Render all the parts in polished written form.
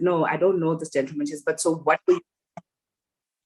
no, I don't know this gentleman. She says, but so what were you?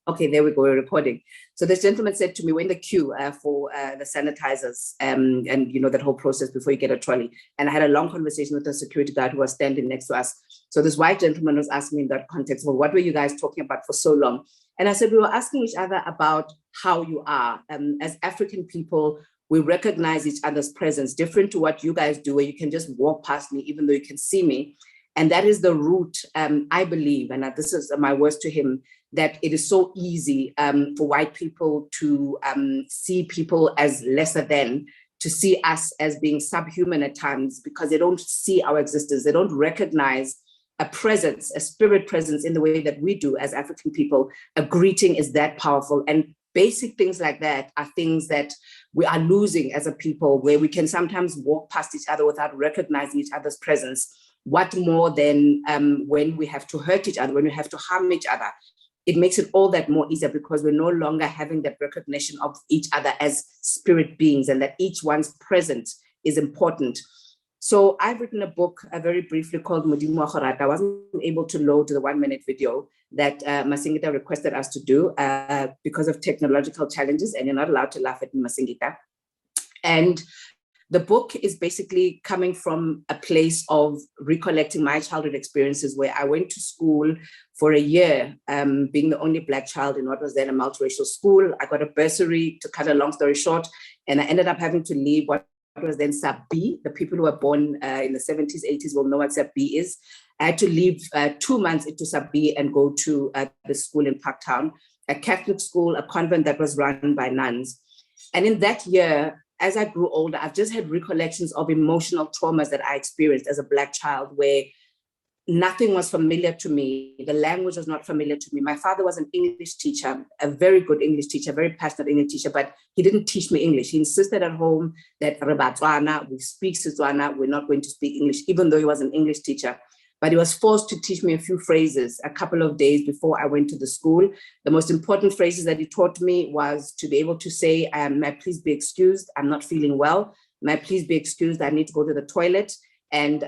Okay, there we go, we're recording. So this gentleman said to me, we're in the queue for the sanitizers and, that whole process before you get a trolley. And I had a long conversation with the security guard who was standing next to us. So this white gentleman was asking me in that context, well, what were you guys talking about for so long? And I said, we were asking each other about how you are. As African people, we recognize each other's presence, different to what you guys do, where you can just walk past me, even though you can see me. And that is the root, I believe, and this is my words to him, that it is so easy for white people to see people as lesser than, to see us as being subhuman at times, because they don't see our existence. They don't recognize a presence, a spirit presence in the way that we do as African people. A greeting is that powerful. And basic things like that are things that we are losing as a people, where we can sometimes walk past each other without recognizing each other's presence. What more than when we have to hurt each other, when we have to harm each other? It makes it all that more easier, because we're no longer having that recognition of each other as spirit beings, and that each one's presence is important. So I've written a book very briefly called Modimo wa Kgorata. I wasn't able to load the 1-minute video that Masingita requested us to do because of technological challenges, and you're not allowed to laugh at me, Masingita. And the book is basically coming from a place of recollecting my childhood experiences, where I went to school for a year, being the only Black child in what was then a multiracial school. I got a bursary, to cut a long story short, and I ended up having to leave what was then Sub B. The people who were born in the 70s, 80s will know what Sub B is. I had to leave 2 months into Sub B and go to the school in Parktown, a Catholic school, a convent that was run by nuns. And in that year, as I grew older, I've just had recollections of emotional traumas that I experienced as a Black child, where nothing was familiar to me. The language was not familiar to me. My father was an English teacher, a very good English teacher, very passionate English teacher, but he didn't teach me English. He insisted at home that we speak Setswana, we're not going to speak English, even though he was an English teacher. But he was forced to teach me a few phrases a couple of days before I went to the school. The most important phrases that he taught me was to be able to say, may I please be excused, I'm not feeling well. May I please be excused, I need to go to the toilet. And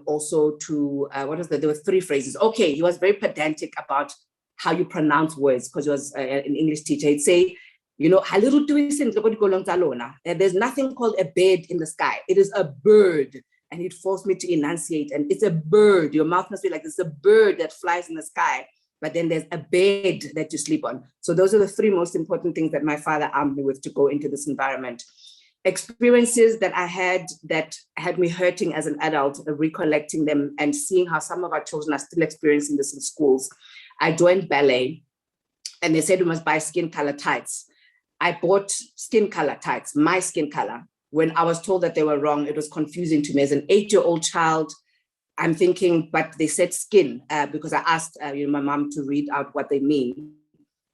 also to, there were 3 phrases. Okay, he was very pedantic about how you pronounce words, because he was an English teacher. He'd say, there's nothing called a bird in the sky. It is a bird. And he'd force me to enunciate, and it's a bird. Your mouth must be like, it's a bird that flies in the sky, but then there's a bed that you sleep on. So those are the 3 most important things that my father armed me with to go into this environment. Experiences that I had that had me hurting as an adult, recollecting them and seeing how some of our children are still experiencing this in schools. I joined ballet, and they said we must buy skin color tights. I bought skin color tights, my skin color. When I was told that they were wrong, it was confusing to me. As an 8-year-old child, I'm thinking, but they said skin, because I asked my mom to read out what they mean.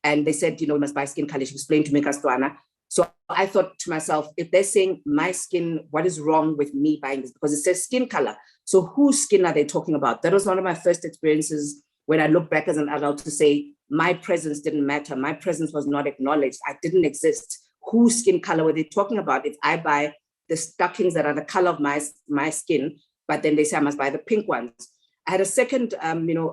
And they said, we must buy skin color. She explained to me Kastwana. So I thought to myself, if they're saying my skin, what is wrong with me buying this? Because it says skin color. So whose skin are they talking about? That was one of my first experiences when I look back as an adult to say, my presence didn't matter. My presence was not acknowledged. I didn't exist. Whose skin color were they talking about? If I buy the stockings that are the color of my skin, but then they say I must buy the pink ones. I had a second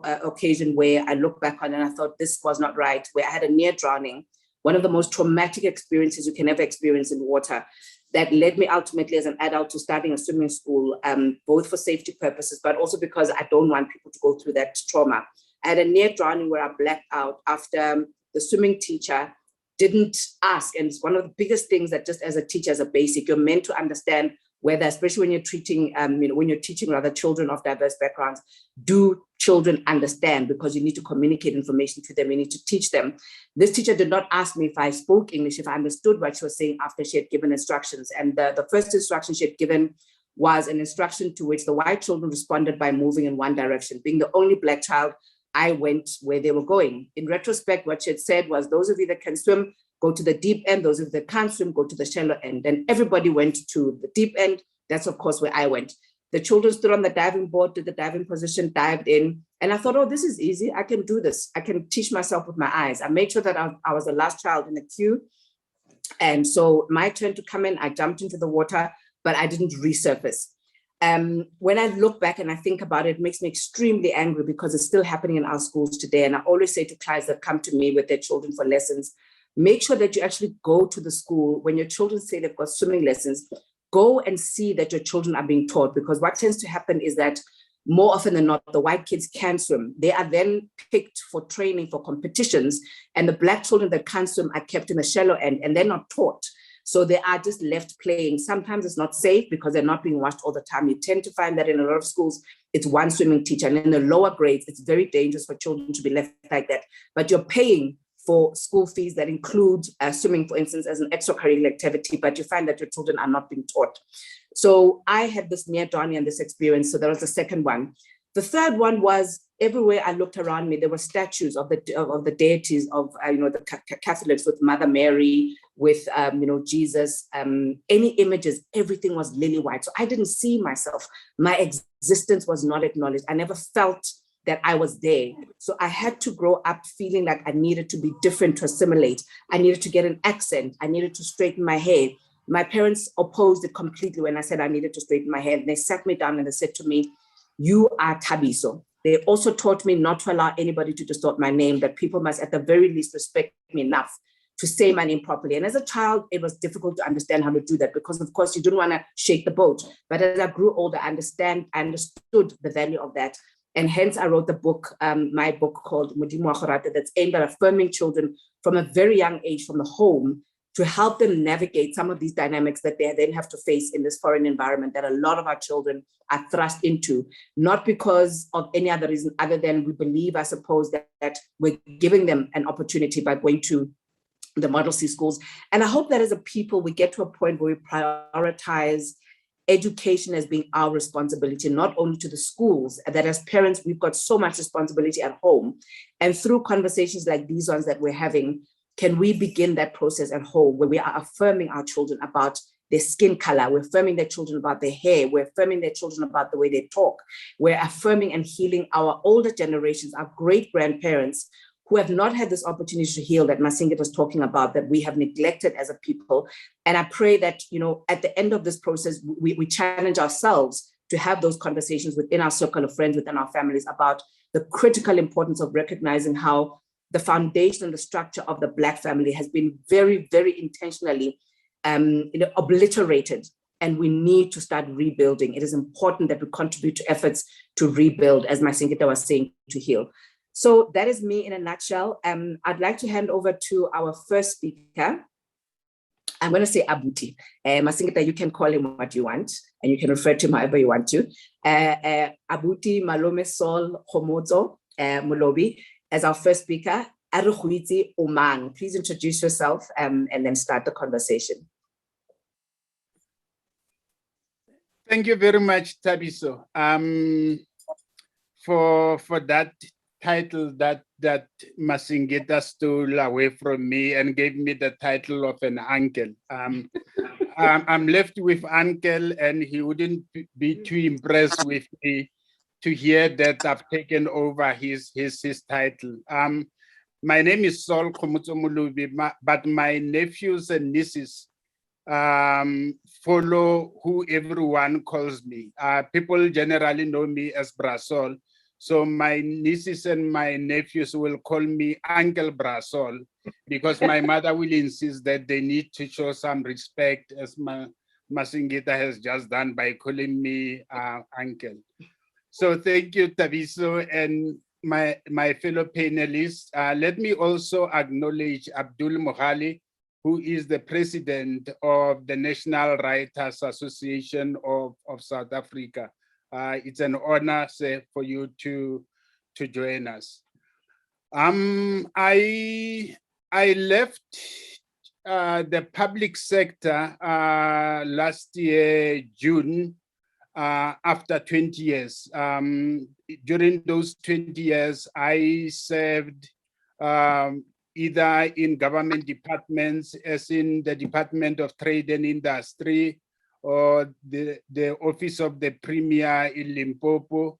occasion where I looked back on and I thought this was not right, where I had a near drowning, one of the most traumatic experiences you can ever experience in water, that led me ultimately as an adult to starting a swimming school, both for safety purposes, but also because I don't want people to go through that trauma. I had a near drowning where I blacked out after the swimming teacher didn't ask. And it's one of the biggest things that just as a teacher, as a basic, you're meant to understand whether, especially when you're treating, when you're teaching other children of diverse backgrounds, do children understand? Because you need to communicate information to them, you need to teach them. This teacher did not ask me if I spoke English, if I understood what she was saying after she had given instructions. And the first instruction she had given was an instruction to which the white children responded by moving in one direction. Being the only Black child, I went where they were going. In retrospect, what she had said was, those of you that can swim, go to the deep end. Those of you that can't swim, go to the shallow end. And everybody went to the deep end. That's, of course, where I went. The children stood on the diving board, did the diving position, dived in. And I thought, oh, this is easy. I can do this. I can teach myself with my eyes. I made sure that I was the last child in the queue. And so my turn to come in, I jumped into the water, but I didn't resurface. When I look back and I think about it, it makes me extremely angry because it's still happening in our schools today. And I always say to clients that come to me with their children for lessons, make sure that you actually go to the school. When your children say they've got swimming lessons, go and see that your children are being taught, because what tends to happen is that more often than not, the white kids can swim. They are then picked for training for competitions, and the black children that can't swim are kept in the shallow end and they're not taught. So they are just left playing. Sometimes it's not safe because they're not being watched all the time. You tend to find that in a lot of schools, it's one swimming teacher. And in the lower grades, it's very dangerous for children to be left like that. But you're paying for school fees that include swimming, for instance, as an extracurricular activity, but you find that your children are not being taught. So I had this near Donnie and this experience. So that was the second one. The third one was everywhere I looked around me, there were statues of the deities of the Catholics, with Mother Mary, with Jesus, any images, everything was lily white. So I didn't see myself. My existence was not acknowledged. I never felt that I was there. So I had to grow up feeling like I needed to be different to assimilate. I needed to get an accent. I needed to straighten my hair. My parents opposed it completely when I said I needed to straighten my hair. And they sat me down and they said to me, "You are Thabiso." They also taught me not to allow anybody to distort my name, that people must at the very least respect me enough to say my name properly. And as a child, it was difficult to understand how to do that because, of course, you didn't want to shake the boat. But as I grew older, I understood the value of that. And hence I wrote the book, my book called Modimo wa Kgorata, that's aimed at affirming children from a very young age from the home to help them navigate some of these dynamics that they then have to face in this foreign environment that a lot of our children are thrust into, not because of any other reason other than we believe, I suppose, that we're giving them an opportunity by going to the Model C schools. And I hope that as a people, we get to a point where we prioritize education as being our responsibility, not only to the schools, that as parents, we've got so much responsibility at home. And through conversations like these ones that we're having, can we begin that process at home where we are affirming our children about their skin color, we're affirming their children about their hair, we're affirming their children about the way they talk, we're affirming and healing our older generations, our great-grandparents, who have not had this opportunity to heal that Masingit was talking about, that we have neglected as a people. And I pray that, at the end of this process, we challenge ourselves to have those conversations within our circle of friends, within our families, about the critical importance of recognizing how the foundation and the structure of the Black family has been very, very intentionally obliterated. And we need to start rebuilding. It is important that we contribute to efforts to rebuild, as Masingita was saying, to heal. So that is me in a nutshell. I'd like to hand over to our first speaker. I'm going to say Abuti. Masingita, you can call him what you want, and you can refer to him however you want to. Abuti Malome Saul Khomozo Molobi as our first speaker. Aruhuiti Oman. Please introduce yourself and then start the conversation. Thank you very much, Thabiso, for that title that Masingita stole away from me and gave me the title of an uncle. I'm left with uncle, and he wouldn't be too impressed with me to hear that I've taken over his title. My name is Saul Molobi, but my nephews and nieces follow who everyone calls me. People generally know me as Brasol. So my nieces and my nephews will call me Uncle Brasol, because my mother will insist that they need to show some respect, as Masingita has just done by calling me uncle. So thank you, Thabiso, and my fellow panelists. Let me also acknowledge Abdul Mohali, who is the president of the National Writers Association of South Africa. It's an honor, sir, for you to join us. I left the public sector last year, June, after 20 years. During those 20 years, I served either in government departments, as in the Department of Trade and Industry, or the Office of the Premier in Limpopo,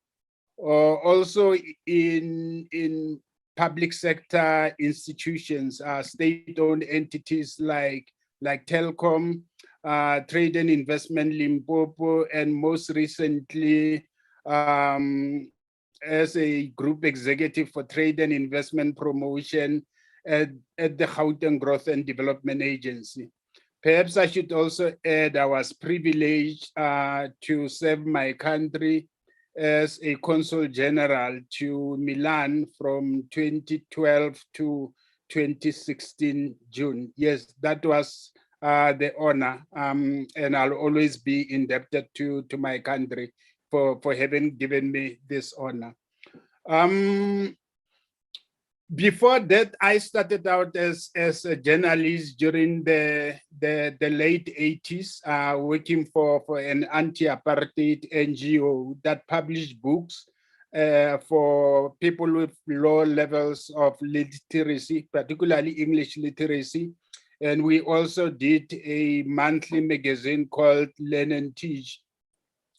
or also in public sector institutions, state-owned entities like Telkom, Trade and Investment Limpopo, and most recently as a group executive for trade and investment promotion at the Gauteng Growth and Development Agency. Perhaps I should also add I was privileged to serve my country as a consul general to Milan from 2012 to 2016 June. Yes, that was the honor, and I'll always be indebted to my country for having given me this honor. Before that, I started out as a journalist during the late 80s, working for an anti-apartheid NGO that published books for people with low levels of literacy, particularly English literacy. And we also did a monthly magazine called Learn and Teach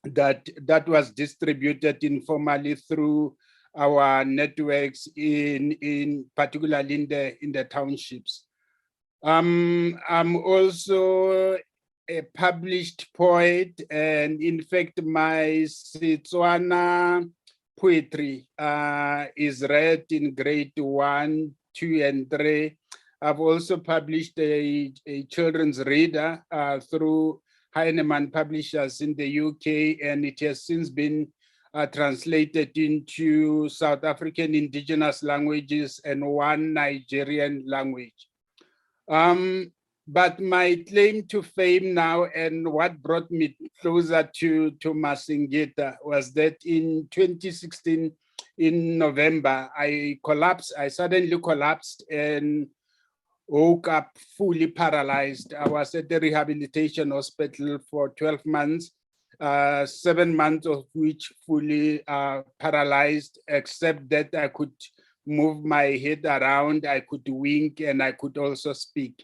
that was distributed informally through our networks in particularly in the townships. I'm also a published poet, and in fact, my Setswana poetry is read in grade 1, 2, and 3. I've also published a children's reader through Heinemann Publishers in the UK, and it has since been translated into South African indigenous languages and one Nigerian language. But my claim to fame now and what brought me closer to Masingita was that in 2016, in November, I suddenly collapsed and woke up fully paralyzed. I was at the rehabilitation hospital for 12 months. 7 months of which fully paralyzed, except that I could move my head around, I could wink, and I could also speak.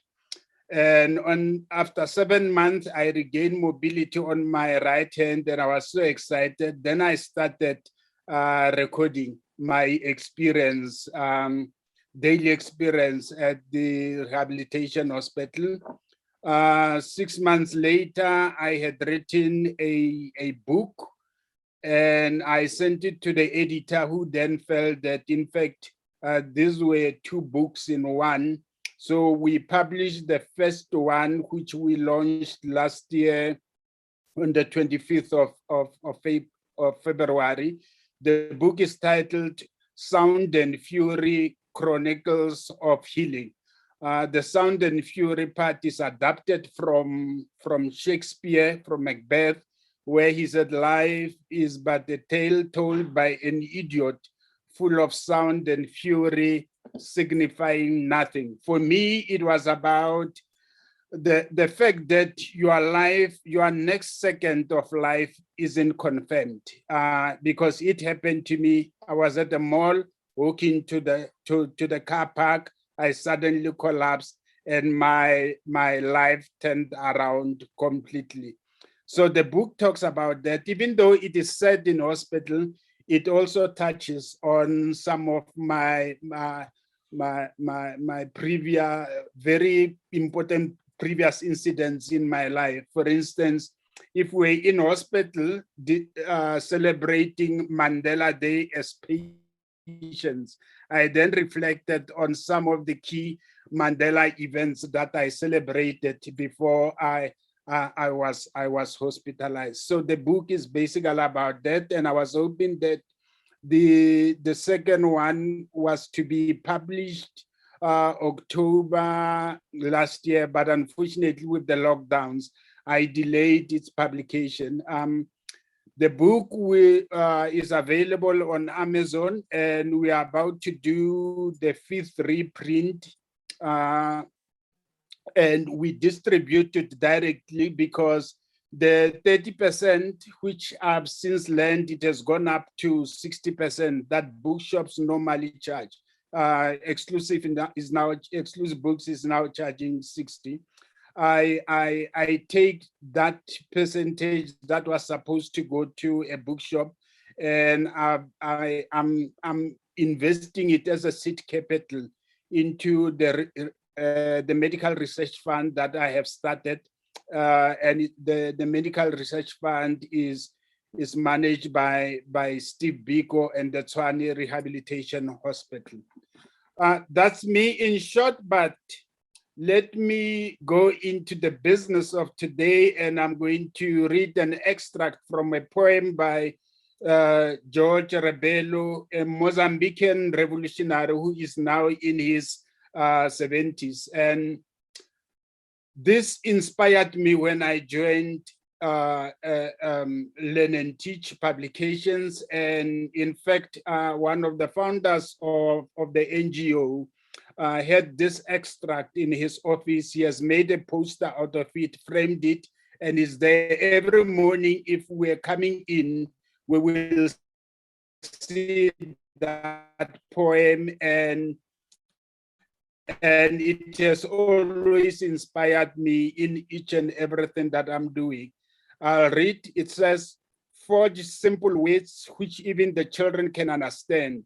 And after 7 months, I regained mobility on my right hand, and I was so excited. Then I started recording my experience, daily experience at the rehabilitation hospital. 6 months later, I had written a book, and I sent it to the editor, who then felt that, in fact, these were 2 books in one. So we published the first one, which we launched last year on the 25th of February. The book is titled Sound and Fury, Chronicles of Healing. The Sound and Fury part is adapted from Shakespeare, from Macbeth, where he said, life is but a tale told by an idiot, full of sound and fury, signifying nothing. For me, it was about the fact that your life, your next second of life isn't confirmed, because it happened to me. I was at the mall, walking to the car park. I suddenly collapsed, and my life turned around completely. So the book talks about that. Even though it is set in hospital, it also touches on some of my previous very important previous incidents in my life. For instance, if we're in hospital celebrating Mandela Day as patients, I then reflected on some of the key Mandela events that I celebrated before I was hospitalized. So the book is basically about that, and I was hoping that the second one was to be published October last year, but unfortunately with the lockdowns, I delayed its publication. The book is available on Amazon, and we are about to do the 5th reprint, and we distribute it directly, because the 30%, which I've since learned it has gone up to 60%, that bookshops normally charge. Exclusive books is now charging 60. I take that percentage that was supposed to go to a bookshop, and I'm investing it as a seed capital into the medical research fund that I have started. and the Medical Research Fund is managed by Steve Biko and the Tshwane Rehabilitation Hospital. That's me in short, but let me go into the business of today, and I'm going to read an extract from a poem by George Rebelo, a Mozambican revolutionary who is now in his 70s. And this inspired me when I joined Learn and Teach Publications. And in fact, one of the founders of the NGO had this extract in his office. He has made a poster out of it, framed it, and is there every morning. If we're coming in, we will see that poem, and it has always inspired me in each and everything that I'm doing. I'll read. It says, "Forge simple words which even the children can understand,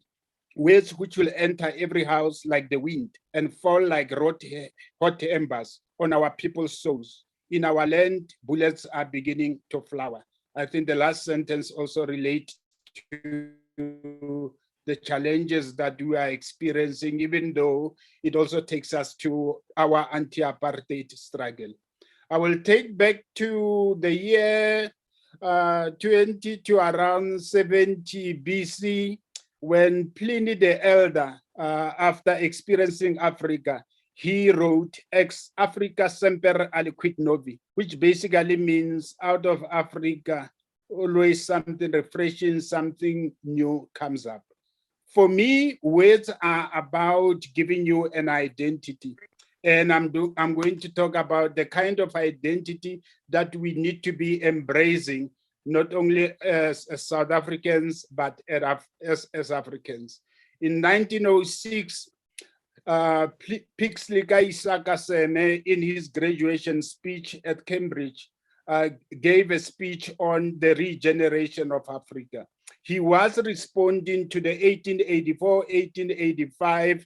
words which will enter every house like the wind and fall like hot embers on our people's souls. In our land, bullets are beginning to flower." I think the last sentence also relates to the challenges that we are experiencing, even though it also takes us to our anti-apartheid struggle. I will take back to the year 20 to around 70 BC, when Pliny the Elder, after experiencing Africa, he wrote Ex Africa Semper Aliquid Novi, which basically means out of Africa, always something refreshing, something new comes up. For me, words are about giving you an identity. And I'm going to talk about the kind of identity that we need to be embracing, not only as South Africans, but as Africans. In 1906, Pixley Kaisaka in his graduation speech at Cambridge, gave a speech on the regeneration of Africa. He was responding to the 1884-1885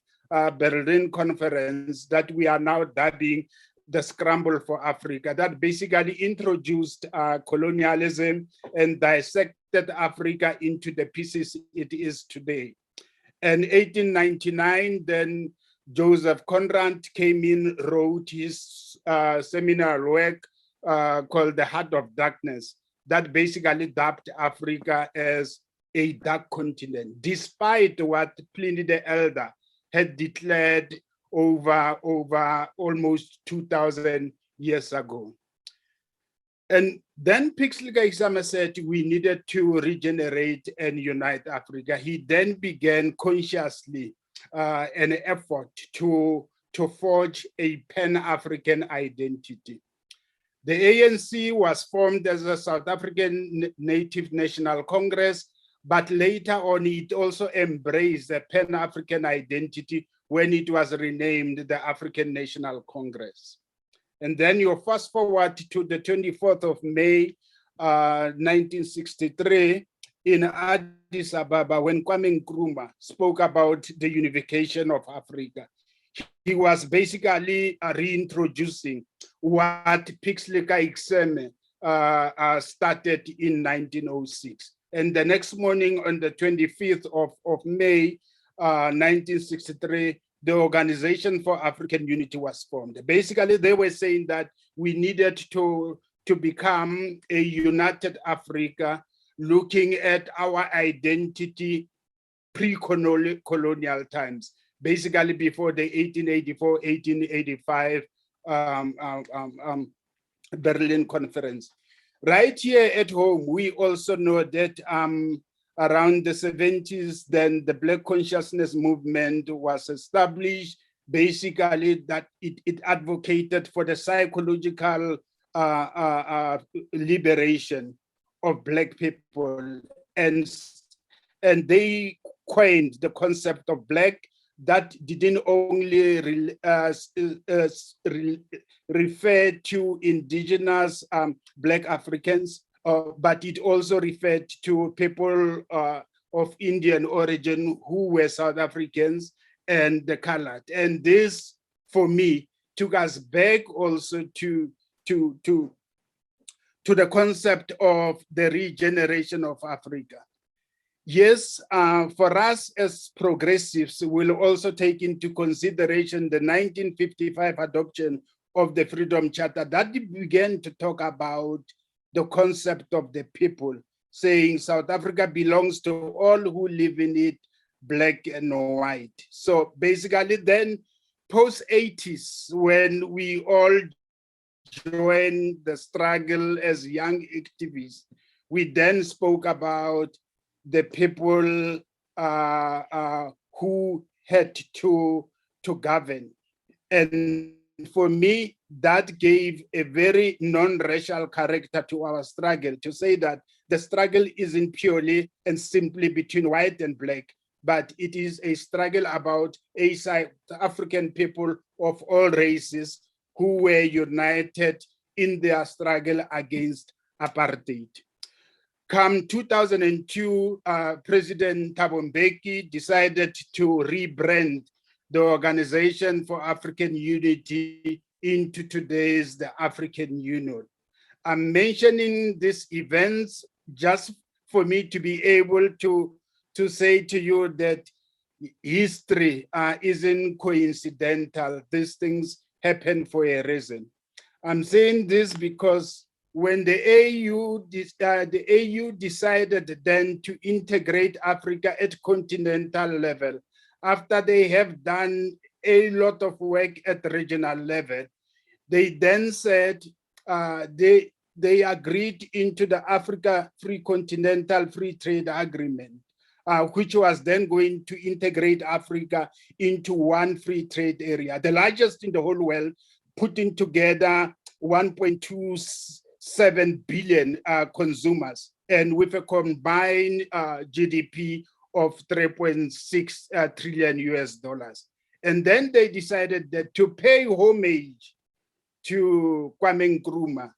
Berlin Conference that we are now dubbing the Scramble for Africa, that basically introduced colonialism and dissected Africa into the pieces it is today. And 1899, then Joseph Conrad came in, wrote his seminal work called The Heart of Darkness, that basically dubbed Africa as a dark continent, despite what Pliny the Elder had declared over almost 2,000 years ago. And then Pixley Kaisama said we needed to regenerate and unite Africa. He then began consciously an effort to forge a Pan-African identity. The ANC was formed as a South African Native National Congress, but later on it also embraced the Pan-African identity when it was renamed the African National Congress. And then you fast forward to the 24th of May, 1963, in Addis Ababa, when Kwame Nkrumah spoke about the unification of Africa. He was basically reintroducing what Pixley Kaisama started in 1906. And the next morning, on the 25th of May, 1963, the Organization for African Unity was formed. Basically, they were saying that we needed to become a united Africa, looking at our identity pre-colonial times, basically before the 1884-1885 Berlin Conference. Right here at home, we also know that around the 70s, then the Black Consciousness Movement was established, basically that it advocated for the psychological liberation of Black people. And they coined the concept of Black that didn't only refer to indigenous Black Africans, but it also referred to people of Indian origin who were South Africans and the colored. And this, for me, took us back also to the concept of the regeneration of Africa. Yes, for us as progressives, we'll also take into consideration the 1955 adoption of the Freedom Charter that began to talk about the concept of the people, saying South Africa belongs to all who live in it, black and white. So basically then post-80s, when we all joined the struggle as young activists, we then spoke about the people who had to govern. And for me, that gave a very non-racial character to our struggle, to say that the struggle isn't purely and simply between white and black, but it is a struggle about a South African people of all races who were united in their struggle against apartheid. Come 2002, President Thabo Mbeki decided to rebrand the Organization for African Unity into today's the African Union. I'm mentioning these events just for me to be able to say to you that history isn't coincidental. These things happen for a reason. I'm saying this because when the AU decided then to integrate Africa at continental level, after they have done a lot of work at the regional level, they then said they agreed into the Africa Free Continental Free Trade Agreement, which was then going to integrate Africa into one free trade area, the largest in the whole world, putting together 1.27 billion consumers, and with a combined GDP of 3.6 trillion US dollars. And then they decided that to pay homage to Kwame Nkrumah,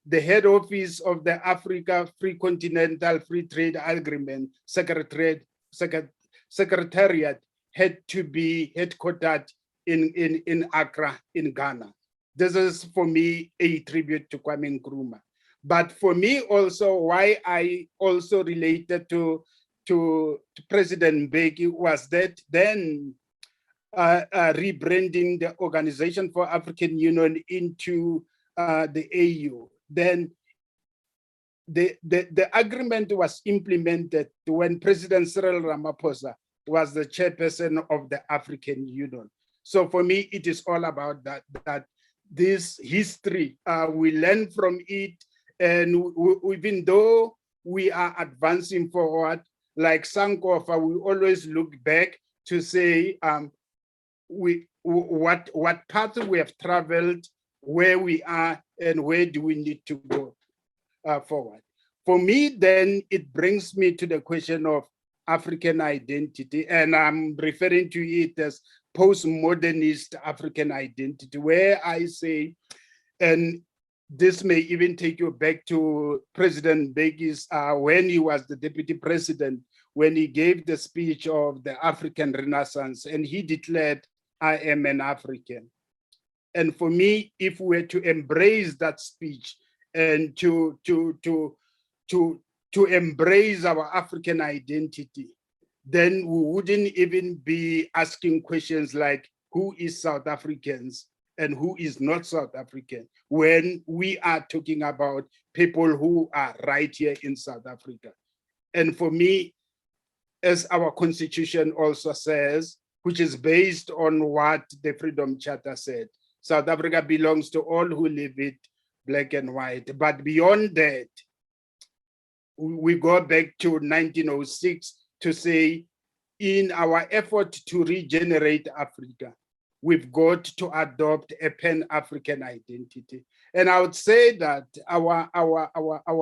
the head office of the Africa Free Continental Free Trade Agreement Secretariat had to be headquartered in Accra, in Ghana. This is, for me, a tribute to Kwame Nkrumah. But for me also, why I also related to President Mbeki was that then rebranding the Organization for African Union into the AU. Then the agreement was implemented when President Cyril Ramaphosa was the chairperson of the African Union. So for me, it is all about that this history, we learn from it, and even though we are advancing forward, like Sankofa, we always look back to say what path we have traveled, where we are, and where do we need to go forward. For me, then it brings me to the question of African identity, and I'm referring to it as postmodernist African identity, where I say, and this may even take you back to President Mbeki's, when he was the deputy president, when he gave the speech of the African Renaissance, and he declared, I am an African. And for me, if we were to embrace that speech and to embrace our African identity, then we wouldn't even be asking questions like, who is South Africans and who is not South African, when we are talking about people who are right here in South Africa. And for me, as our constitution also says, which is based on what the Freedom Charter said, South Africa belongs to all who live it, black and white. But beyond that, we go back to 1906 to say, in our effort to regenerate Africa, we've got to adopt a Pan-African identity. And I would say that our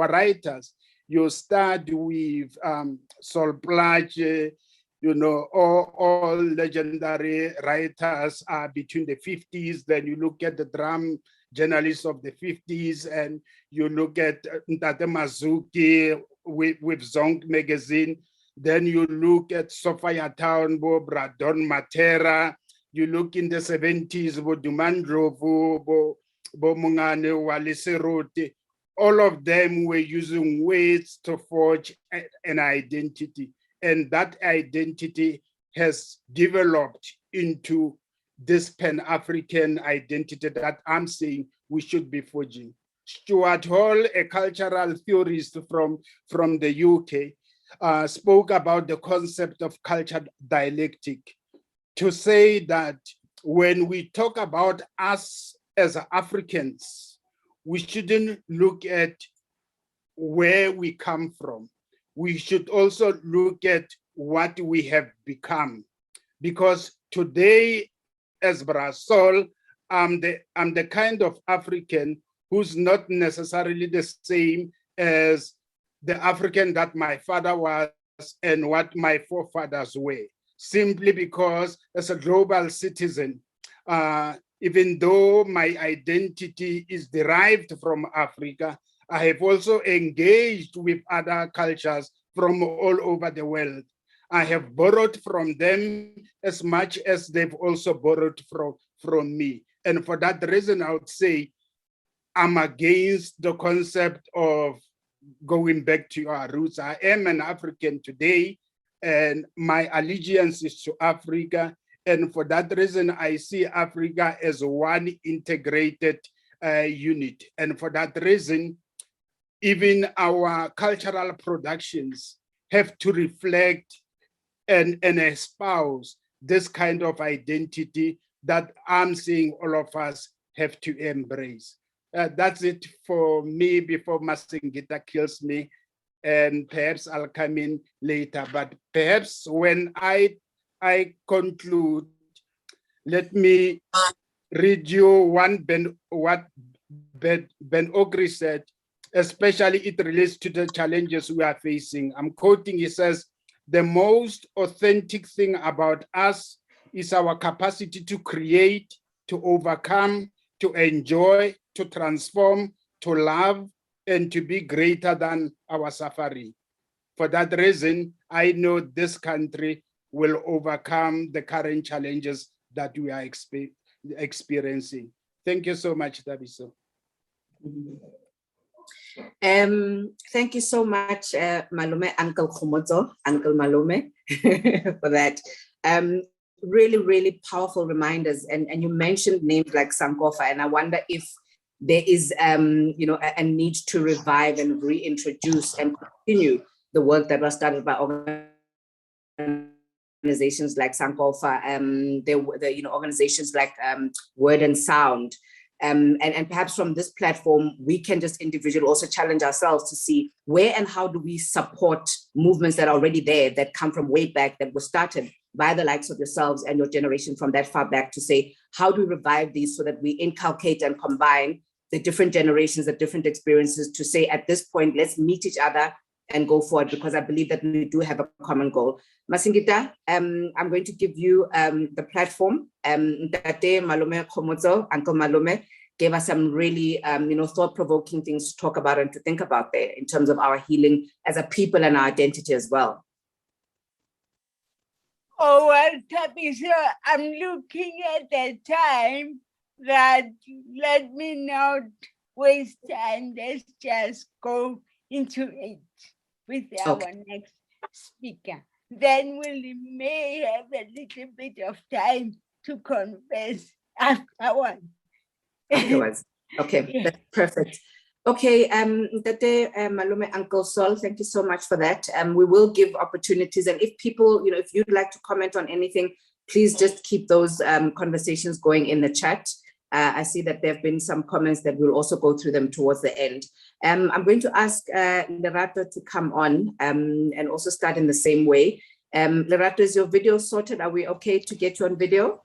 writers, you start with Saul Plaatje, you know, all legendary writers between the 50s. Then you look at the drum journalists of the 50s, and you look at Ntate Mazuki with Zonk magazine. Then you look at Sophia Townbo, Bradon Matera. You look in the 70s, Bo Dumandlovu, Bomungane, Waliserote, all of them were using words to forge an identity. And that identity has developed into this Pan-African identity that I'm saying we should be forging. Stuart Hall, a cultural theorist from the UK, spoke about the concept of culture dialectic to say that when we talk about us as Africans, we shouldn't look at where we come from. We should also look at what we have become. Because today, as Brasol, I'm the kind of African who's not necessarily the same as the African that my father was and what my forefathers were, simply because as a global citizen, even though my identity is derived from Africa, I have also engaged with other cultures from all over the world. I have borrowed from them as much as they've also borrowed from me. And for that reason, I would say I'm against the concept of going back to our roots. I am an African today, and my allegiance is to Africa. And for that reason, I see Africa as one integrated unit. And for that reason, even our cultural productions have to reflect and espouse this kind of identity that I'm seeing all of us have to embrace. That's it for me before Masingita kills me, and perhaps I'll come in later. But perhaps when I conclude, let me read you what Ben Ogri said, especially it relates to the challenges we are facing. I'm quoting, he says, "The most authentic thing about us is our capacity to create, to overcome, to enjoy, to transform, to love, and to be greater than our suffering. For that reason, I know this country will overcome the current challenges that we are experiencing." Thank you so much, Dabiso. Thank you so much, Malome, Uncle Khomozo, Uncle Malome, for that. Really, really powerful reminders. And you mentioned names like Sankofa, and I wonder if there is, a need to revive and reintroduce and continue the work that was started by organizations like Sankofa, organizations like Word and Sound. And perhaps from this platform, we can just individually also challenge ourselves to see where and how do we support movements that are already there, that come from way back, that were started by the likes of yourselves and your generation from that far back, to say, how do we revive these so that we inculcate and combine the different generations, the different experiences, to say at this point, let's meet each other and go forward, because I believe that we do have a common goal. Masingita, I'm going to give you the platform. Tate Malome Khomozo, Uncle Malome, gave us some really thought-provoking things to talk about and to think about there in terms of our healing as a people and our identity as well. Oh, well, Tabitha, I'm looking at the time that let me not waste time. Let's just go into it with our next speaker. Then we may have a little bit of time to converse afterwards. Afterwards. Okay, yeah. That's perfect. Okay, Tate Malome, Uncle Saul, thank you so much for that. We will give opportunities, and if people, if you'd like to comment on anything, please just keep those conversations going in the chat. I see that there have been some comments that we'll also go through them towards the end. I'm going to ask Lerato to come on and also start in the same way. Lerato, is your video sorted? Are we okay to get you on video?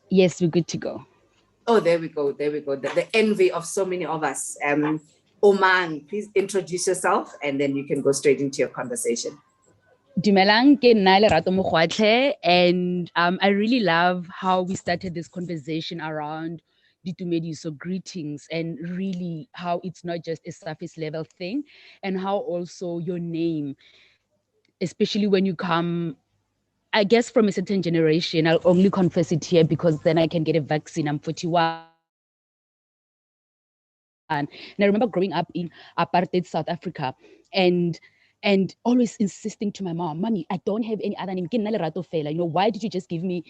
Yes, we're good to go. Oh, there we go. There we go. The envy of so many of us. Oman, please introduce yourself and then you can go straight into your conversation. Dumelang, ke nna Lerato Mogwatle, and I really love how we started this conversation around Ditumediso, greetings, and really how it's not just a surface level thing, and how also your name, especially when you come, I guess, from a certain generation. I'll only confess it here because then I can get a vaccine. I'm 41. And I remember growing up in apartheid South Africa and always insisting to my mom, Mommy, I don't have any other name. Ke nna Lerato fela. You know, why did you just give me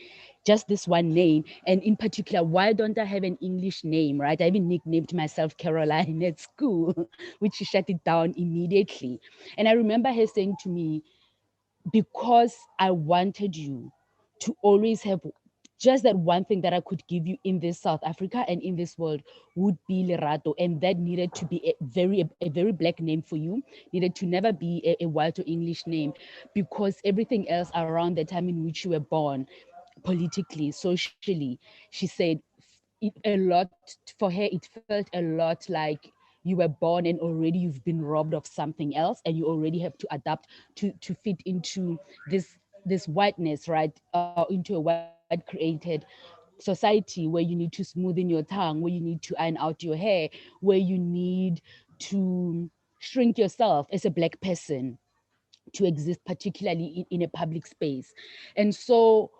just this one name? And in particular, why don't I have an English name, right? I even nicknamed myself Caroline at school, which she shut it down immediately. And I remember her saying to me, because I wanted you to always have just that one thing that I could give you in this South Africa and in this world would be Lerato. And that needed to be a very black name for you, needed to never be a white or English name, because everything else around the time in which you were born, politically, socially, she said a lot for her, it felt a lot like you were born and already you've been robbed of something else and you already have to adapt to fit into this whiteness, right? Into a white created society where you need to smoothen your tongue, where you need to iron out your hair, where you need to shrink yourself as a black person to exist, particularly in a public space. And so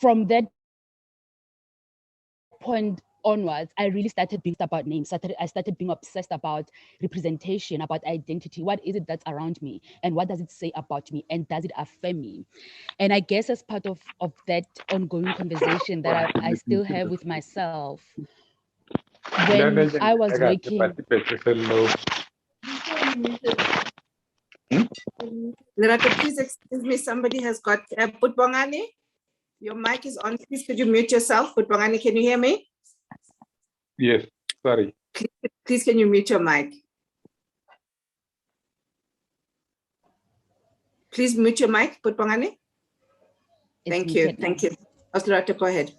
from that point onwards, I really started being about names. I started being obsessed about representation, about identity. What is it that's around me? And what does it say about me? And does it affirm me? And I guess as part of that ongoing conversation that I still have with myself, when I was working. Lerato, please excuse me. Somebody has got Putbongani. Your mic is on. Please, could you mute yourself? Putbongani, can you hear me? Yes, sorry. Please, can you mute your mic? Please mute your mic, Putbongani. Thank you. Thank you. Lerato, go ahead.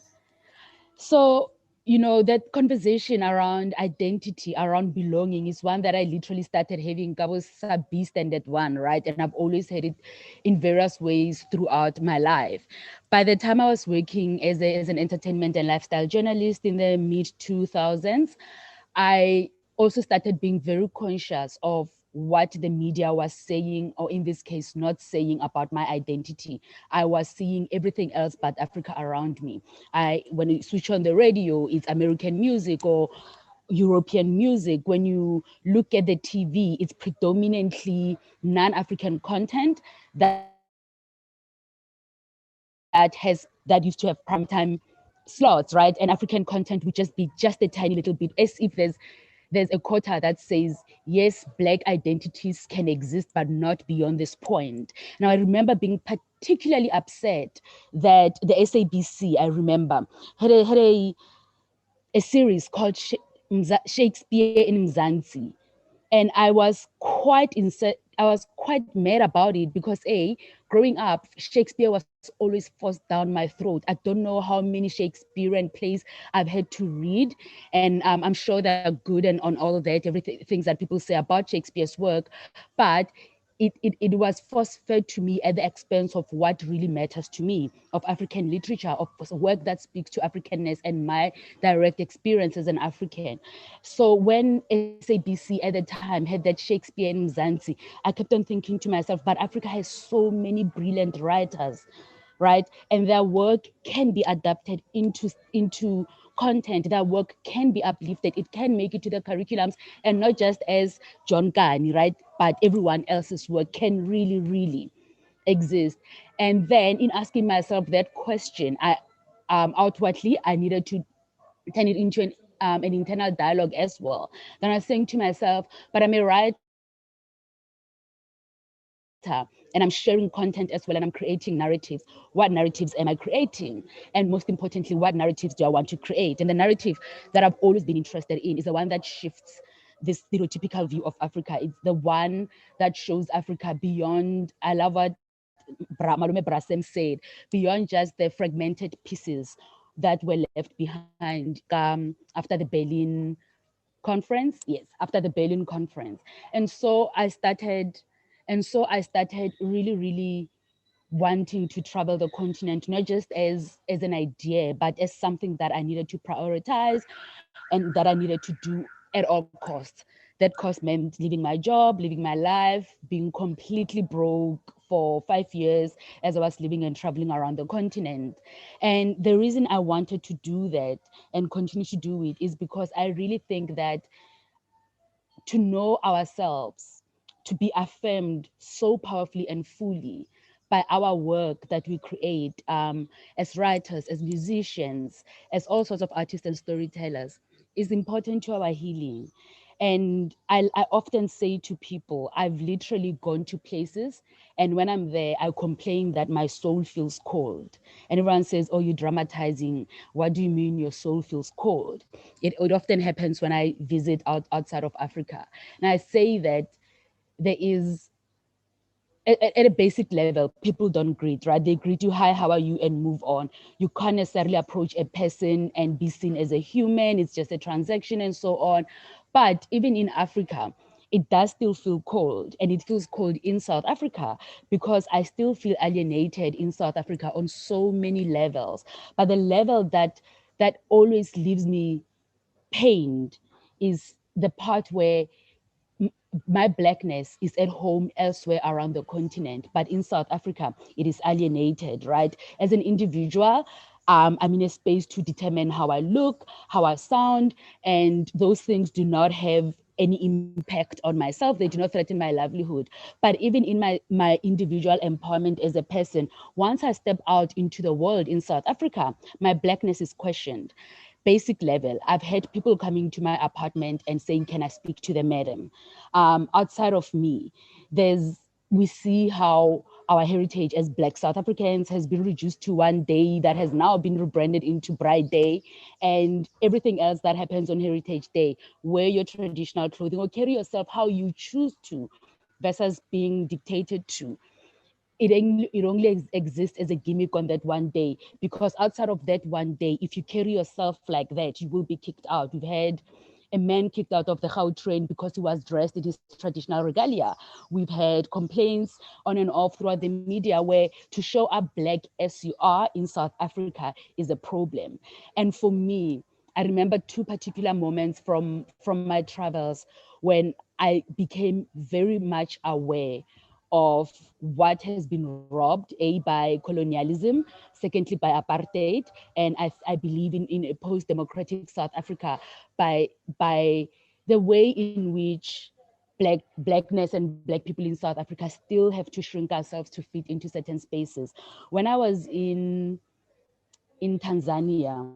So, you know, that conversation around identity, around belonging is one that I literally started having. I was a B standard one, right? And I've always had it in various ways throughout my life. By the time I was working as an entertainment and lifestyle journalist in the mid 2000s, I also started being very conscious of what the media was saying, or in this case, not saying about my identity. I was seeing everything else but Africa around me. When you switch on the radio, it's American music or European music. When you look at the TV, it's predominantly non-African content that used to have primetime slots, right? And African content would just be just a tiny little bit, as if there's a quota that says, yes, Black identities can exist, but not beyond this point. Now, I remember being particularly upset that the SABC, I remember, had a series called Shakespeare in Mzansi. And I was quite mad about it because growing up, Shakespeare was always forced down my throat. I don't know how many Shakespearean plays I've had to read, and I'm sure they're good and on all of that, things that people say about Shakespeare's work, but it was force-fed to me at the expense of what really matters to me, of African literature, of work that speaks to Africanness and my direct experience as an African. So when SABC at the time had that Shakespeare in Mzansi, I kept on thinking to myself, but Africa has so many brilliant writers, right? And their work can be adapted into content. Their work can be uplifted. It can make it to the curriculums, and not just as John Gani, right? But everyone else's work can really, really exist. And then in asking myself that question, outwardly, I needed to turn it into an internal dialogue as well. Then I was saying to myself, but I'm a writer and I'm sharing content as well, and I'm creating narratives. What narratives am I creating? And most importantly, what narratives do I want to create? And the narrative that I've always been interested in is the one that shifts this stereotypical view of Africa. It's the one that shows Africa beyond, I love what Malume Brasem said, beyond just the fragmented pieces that were left behind after the Berlin conference. Yes, after the Berlin conference. And so I started really, really wanting to travel the continent, not just as an idea, but as something that I needed to prioritize and that I needed to do at all costs. That cost meant leaving my job, living my life, being completely broke for 5 years as I was living and traveling around the continent. And the reason I wanted to do that and continue to do it is because I really think that to know ourselves, to be affirmed so powerfully and fully by our work that we create as writers, as musicians, as all sorts of artists and storytellers is important to our healing. And I often say to people, I've literally gone to places, and when I'm there, I complain that my soul feels cold. And everyone says, oh, you're dramatizing. What do you mean your soul feels cold? It often happens when I visit outside of Africa. And I say that there is, at a basic level, people don't greet, right? They greet you, hi, how are you, and move on. You can't necessarily approach a person and be seen as a human. It's just a transaction and so on. But even in Africa, it does still feel cold, and it feels cold in South Africa because I still feel alienated in South Africa on so many levels. But the level that always leaves me pained is the part where my blackness is at home elsewhere around the continent, but in South Africa, it is alienated, right? As an individual, I'm in a space to determine how I look, how I sound, and those things do not have any impact on myself. They do not threaten my livelihood. But even in my individual empowerment as a person, once I step out into the world in South Africa, my blackness is questioned. Basic level, I've had people coming to my apartment and saying, can I speak to the madam? Outside of me, we see how our heritage as Black South Africans has been reduced to one day that has now been rebranded into Bride Day, and everything else that happens on Heritage Day. Wear your traditional clothing or carry yourself how you choose to versus being dictated to. It only exists as a gimmick on that one day, because outside of that one day, if you carry yourself like that, you will be kicked out. We've had a man kicked out of the Gautrain because he was dressed in his traditional regalia. We've had complaints on and off throughout the media where to show up Black as you are in South Africa is a problem. And for me, I remember two particular moments from my travels when I became very much aware of what has been robbed, by colonialism, secondly by apartheid, and I believe in a post-democratic South Africa by the way in which blackness and Black people in South Africa still have to shrink ourselves to fit into certain spaces. When I was in Tanzania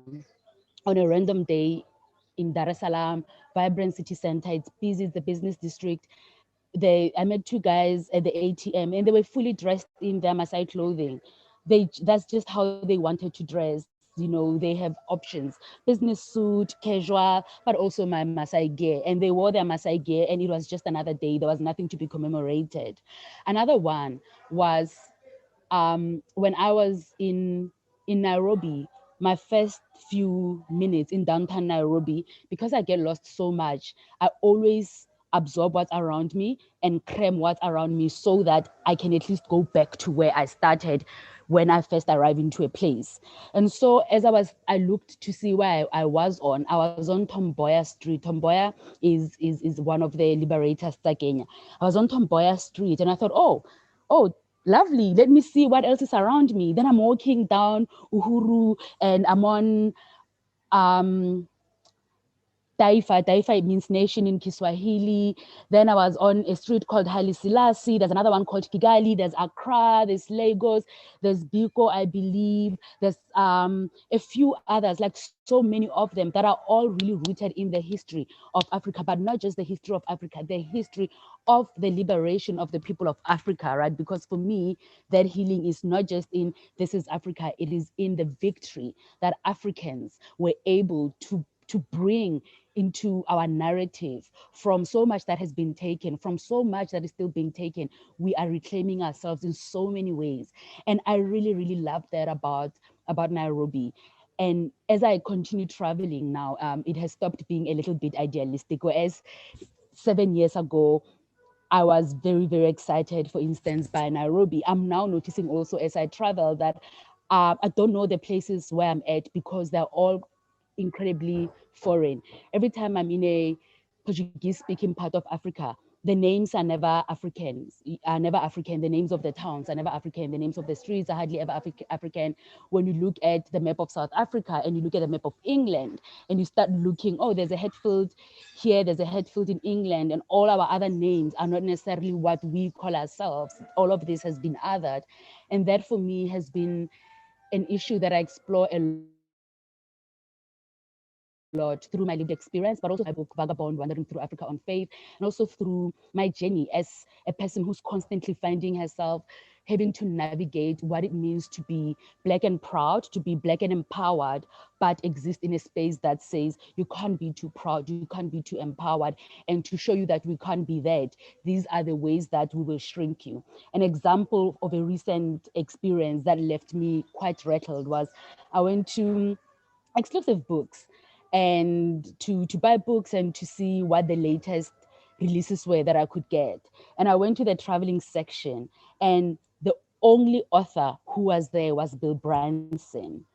on a random day in Dar es Salaam, vibrant city center, it's busy, it's the business district. I met two guys at the ATM and they were fully dressed in their Maasai clothing. That's just how they wanted to dress. They have options, business suit, casual, but also my Maasai gear. And they wore their Maasai gear and it was just another day. There was nothing to be commemorated. Another one was when I was in Nairobi, my first few minutes in downtown Nairobi, because I get lost so much, I always absorb what's around me and cram what's around me so that I can at least go back to where I started when I first arrived into a place. And so as I looked to see where I was on Tomboya Street. Tomboya is one of the liberators of Kenya. I was on Tomboya Street and I thought, oh, lovely. Let me see what else is around me. Then I'm walking down Uhuru and I'm on Taifa. Taifa means nation in Kiswahili. Then I was on a street called Haile Selassie. There's another one called Kigali. There's Accra. There's Lagos. There's Biko, I believe. There's a few others, like so many of them that are all really rooted in the history of Africa, but not just the history of Africa, the history of the liberation of the people of Africa, right? Because for me, that healing is not just in this is Africa, it is in the victory that Africans were able to bring into our narrative from so much that has been taken, from so much that is still being taken. We are reclaiming ourselves in so many ways. And I really, really love that about Nairobi. And as I continue traveling now, it has stopped being a little bit idealistic, whereas 7 years ago, I was very, very excited, for instance, by Nairobi. I'm now noticing also as I travel that I don't know the places where I'm at because they're all incredibly foreign. Every time I'm in a Portuguese-speaking part of Africa, the names are never Africans, are never African. The names of the towns are never African. The names of the streets are hardly ever African. When you look at the map of South Africa and you look at the map of England and you start looking, oh, there's a Hatfield here, there's a Hatfield in England, and all our other names are not necessarily what we call ourselves. All of this has been othered. And that for me has been an issue that I explore a lot through my lived experience, but also my book, Vagabond, Wandering Through Africa on Faith, and also through my journey as a person who's constantly finding herself having to navigate what it means to be Black and proud, to be Black and empowered, but exist in a space that says you can't be too proud, you can't be too empowered, and to show you that we can't be that, these are the ways that we will shrink you. An example of a recent experience that left me quite rattled was I went to exclusive books and to buy books and to see what the latest releases were that I could get. And I went to the traveling section, and the only author who was there was Bill Branson.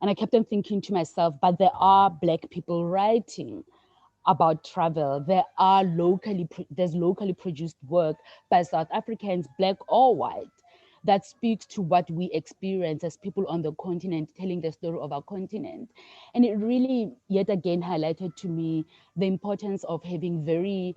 And I kept on thinking to myself, but there are Black people writing about travel. There's locally produced work by South Africans, Black or white, that speaks to what we experience as people on the continent, telling the story of our continent. And it really, yet again, highlighted to me the importance of having very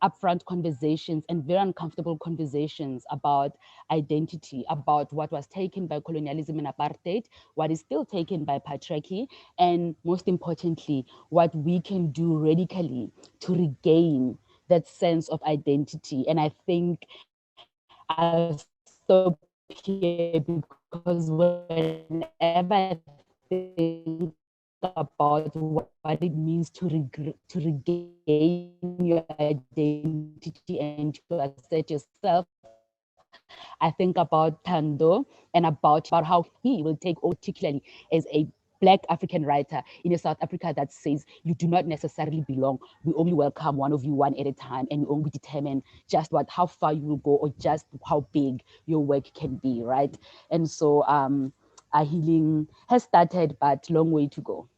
upfront conversations and very uncomfortable conversations about identity, about what was taken by colonialism and apartheid, what is still taken by patriarchy, and most importantly, what we can do radically to regain that sense of identity. And I think I'll stop here because whenever I think about what it means to regain your identity and to assert yourself, I think about Tando and about how he will take, particularly as a Black African writer in a South Africa that says you do not necessarily belong. We only welcome one of you one at a time, and you only determine just how far you will go or just how big your work can be, right? And so our healing has started, but long way to go.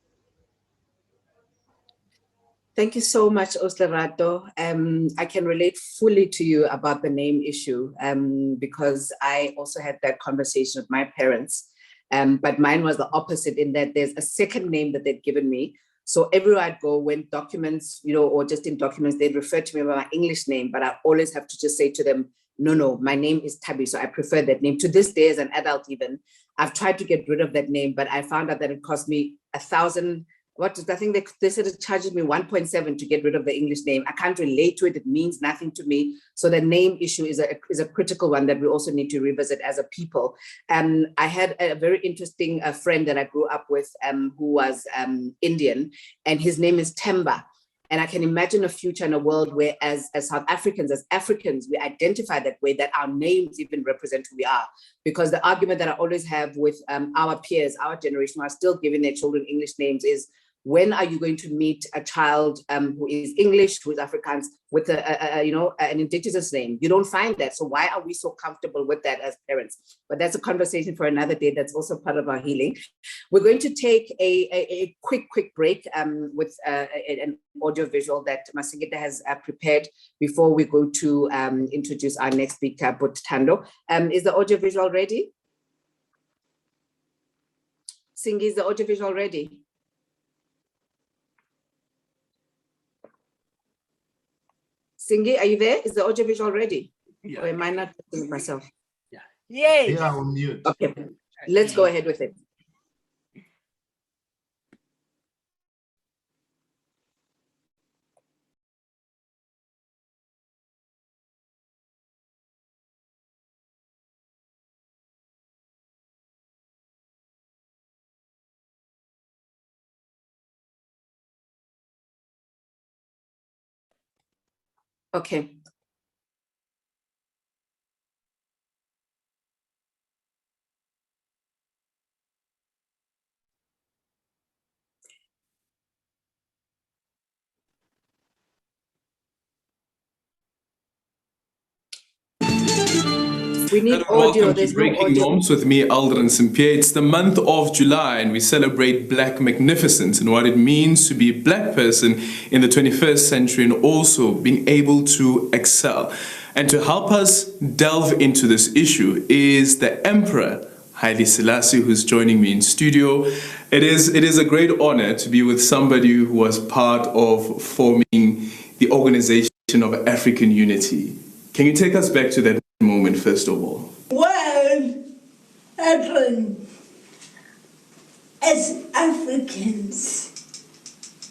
Thank you so much, Oslerato. I can relate fully to you about the name issue because I also had that conversation with my parents. But mine was the opposite in that there's a second name that they'd given me. So everywhere I'd go, when documents, or just in documents, they'd refer to me by my English name, but I always have to just say to them, no, my name is Tabi, so I prefer that name. To this day, as an adult even, I've tried to get rid of that name, but I found out that it cost me 1,000. I think they said it charges me 1.7 to get rid of the English name. I can't relate to it. It means nothing to me. So the name issue is a critical one that we also need to revisit as a people. I had a very interesting friend that I grew up with who was Indian, and his name is Temba. And I can imagine a future in a world where as South Africans, as Africans, we identify that way, that our names even represent who we are. Because the argument that I always have with our peers, our generation, who are still giving their children English names is, when are you going to meet a child who is English, who is Afrikaans, with an indigenous name? You don't find that. So why are we so comfortable with that as parents? But that's a conversation for another day. That's also part of our healing. We're going to take a quick break with an audio visual that Masingita has prepared before we go to introduce our next speaker, Tando. Is the audio visual ready? Singi, is the audio visual ready? Singi, are you there? Is the audiovisual ready? Yeah. Or am I not doing it myself? Yeah. Yes. Yeah, on mute. Okay, let's go ahead with it. Okay. We need And audio. welcome to There's no Breaking audio. Norms with me, Aldrin Simpier. It's the month of July and we celebrate Black magnificence and what it means to be a Black person in the 21st century and also being able to excel. And to help us delve into this issue is the Emperor Haile Selassie, who's joining me in studio. It is a great honor to be with somebody who was part of forming the Organization of African Unity. Can you take us back to that moment, first of all? Well, Adrian, as Africans,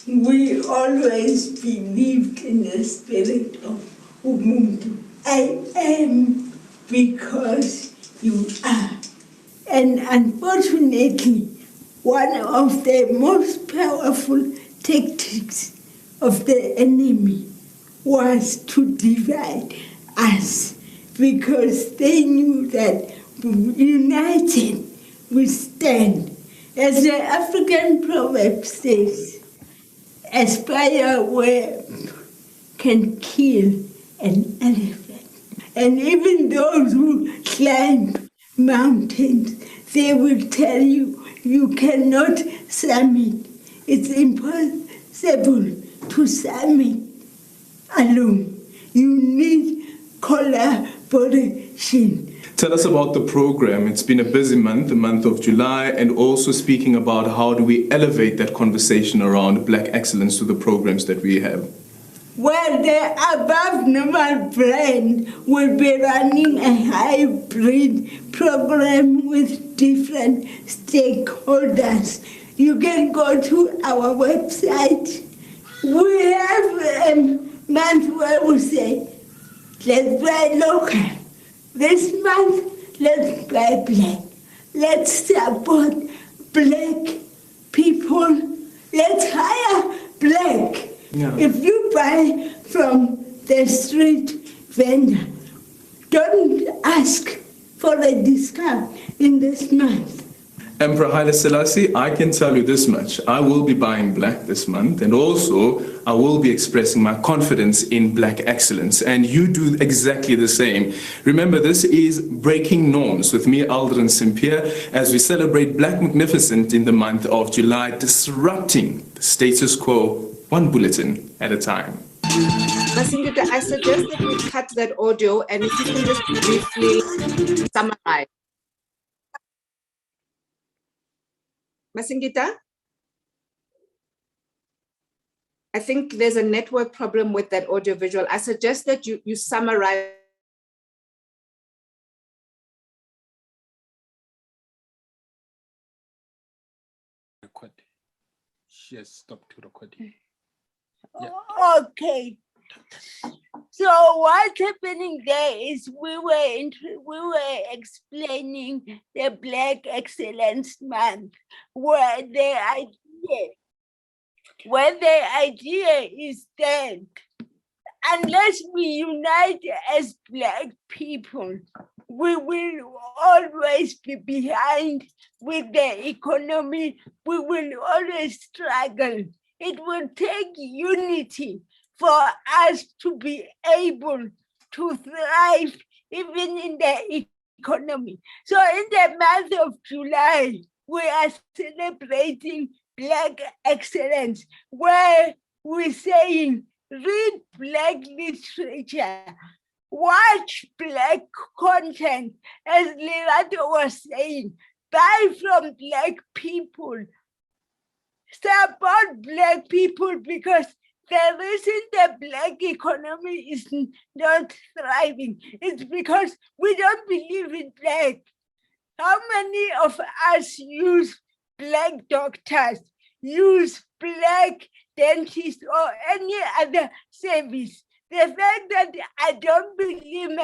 we always believed in the spirit of Ubuntu. I am because you are. And unfortunately, one of the most powerful tactics of the enemy was to divide us, because they knew that united we stand. As the African proverb says, a spider web can kill an elephant. And even those who climb mountains, they will tell you, you cannot summit. It's impossible to summit alone. You need collaboration. Tell us about the program. It's been a busy month, the month of July, and also speaking about how do we elevate that conversation around Black excellence to the programs that we have. Well, the Above Normal brand will be running a hybrid program with different stakeholders. You can go to our website. We have a month where we say, let's buy local. This month, let's buy Black. Let's support Black people. Let's hire Black. Yeah. If you buy from the street vendor, don't ask for a discount in this month. Emperor Haile Selassie, I can tell you this much. I will be buying Black this month, and also I will be expressing my confidence in Black excellence, and you do exactly the same. Remember, this is Breaking Norms with me, Aldrin Simpier, as we celebrate Black magnificence in the month of July, disrupting the status quo, one bulletin at a time. Masingita, I suggest that we cut that audio and if you can just briefly summarize. Masingita? I think there's a network problem with that audio visual. I suggest that you summarize. Record. She has stopped recording. Yeah. Okay. So what's happening there is we were explaining the Black Excellence Month, where the idea is that unless we unite as Black people, we will always be behind with the economy. We will always struggle. It will take unity for us to be able to thrive even in the economy. So in the month of July, we are celebrating Black excellence, where we're saying read Black literature, watch Black content, as Lerato was saying, buy from Black people, support Black people, because the reason the Black economy is not thriving is because we don't believe in Black. How many of us use Black doctors, use Black dentists or any other service? The fact that I don't believe in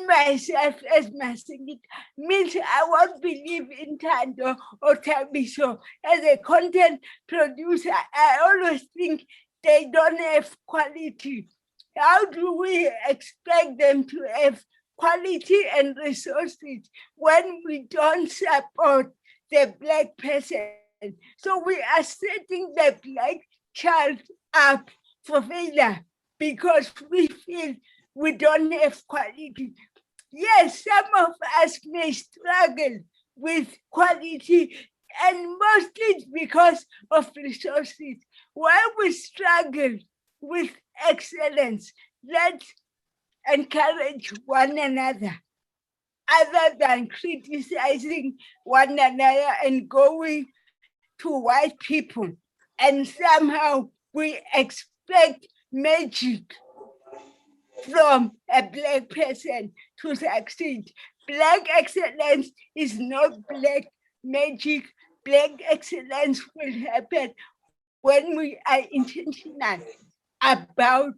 myself as Masingita means I won't believe in Tando or Tabiso. As a content producer, I always think they don't have quality. How do we expect them to have quality and resources when we don't support the Black person? So we are setting the Black child up for failure because we feel we don't have quality. yes, some of us may struggle with quality, and mostly it's because of resources. While we struggle with excellence, let's encourage one another, other than criticizing one another and going to white people. And somehow we expect magic from a Black person to succeed. Black excellence is not Black magic. Black excellence will happen when we are intentional about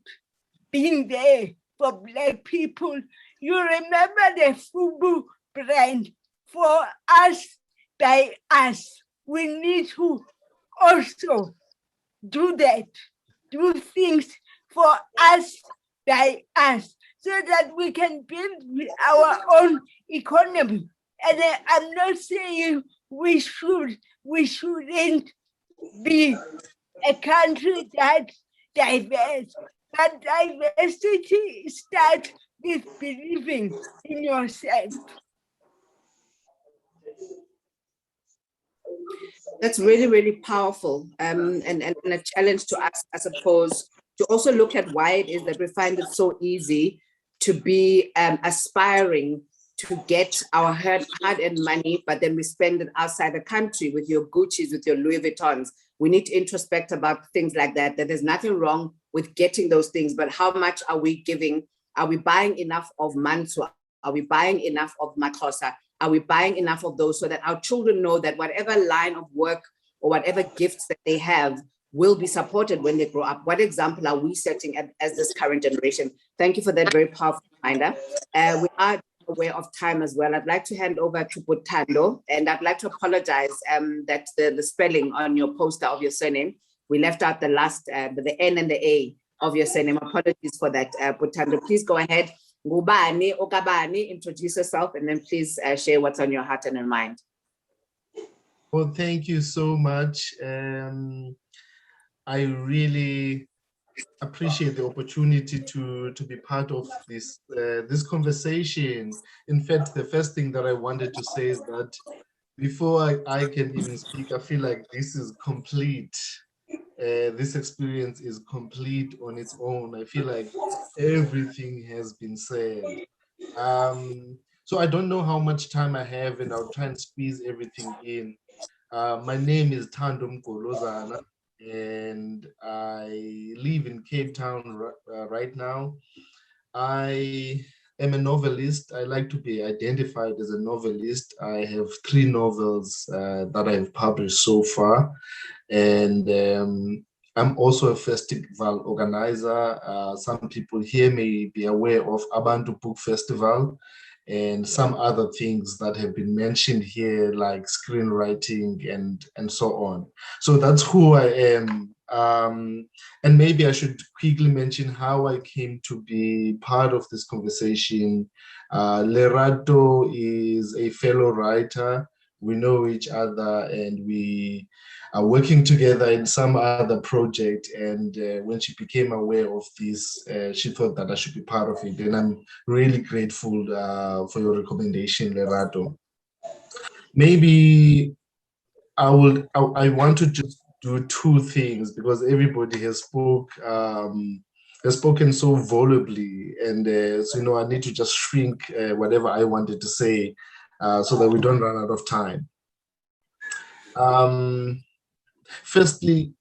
being there for Black people. You remember the FUBU brand, for us, by us. We need to also do that, do things for us, by us, so that we can build our own economy. And I'm not saying we shouldn't be a country that's diverse, but diversity starts with believing in yourself. That's really, really powerful, and a challenge to us, I suppose, to also look at why it is that we find it so easy to be aspiring to get our hard-earned money, but then we spend it outside the country with your Gucci's, with your Louis Vuittons. We need to introspect about things like that, that there's nothing wrong with getting those things, but how much are we giving? Are we buying enough of Mantua? Are we buying enough of Makosa? Are we buying enough of those so that our children know that whatever line of work or whatever gifts that they have will be supported when they grow up? What example are we setting as this current generation? Thank you for that very powerful reminder. We are aware of time as well. I'd like to hand over to Butando, and I'd like to apologize that the spelling on your poster of your surname, we left out the last, the N and the A of your surname. Apologies for that, Butando. Please go ahead. Ngubani, Okabani, introduce yourself, and then please share what's on your heart and in mind. Well, thank you so much. I really appreciate the opportunity to be part of this this conversation. In fact, the first thing that I wanted to say is that before I can even speak, I feel like this is complete. This experience is complete on its own. I feel like everything has been said. So I don't know how much time I have, and I'll try and squeeze everything in. My name is Thandom Golozana, and I live in Cape Town right now. I am a novelist. I like to be identified as a novelist. I have 3 novels that I've published so far. And I'm also a festival organizer. Some people here may be aware of Abantu Book Festival and some other things that have been mentioned here, like screenwriting and so on. So that's who I am. And maybe I should quickly mention how I came to be part of this conversation. Lerato is a fellow writer. We know each other, and we are working together in some other project. And when she became aware of this, she thought that I should be part of it. And I'm really grateful for your recommendation, Lerato. Maybe I want to just do 2 things, because everybody has spoken so volubly, and so I need to just shrink whatever I wanted to say so that we don't run out of time. Firstly,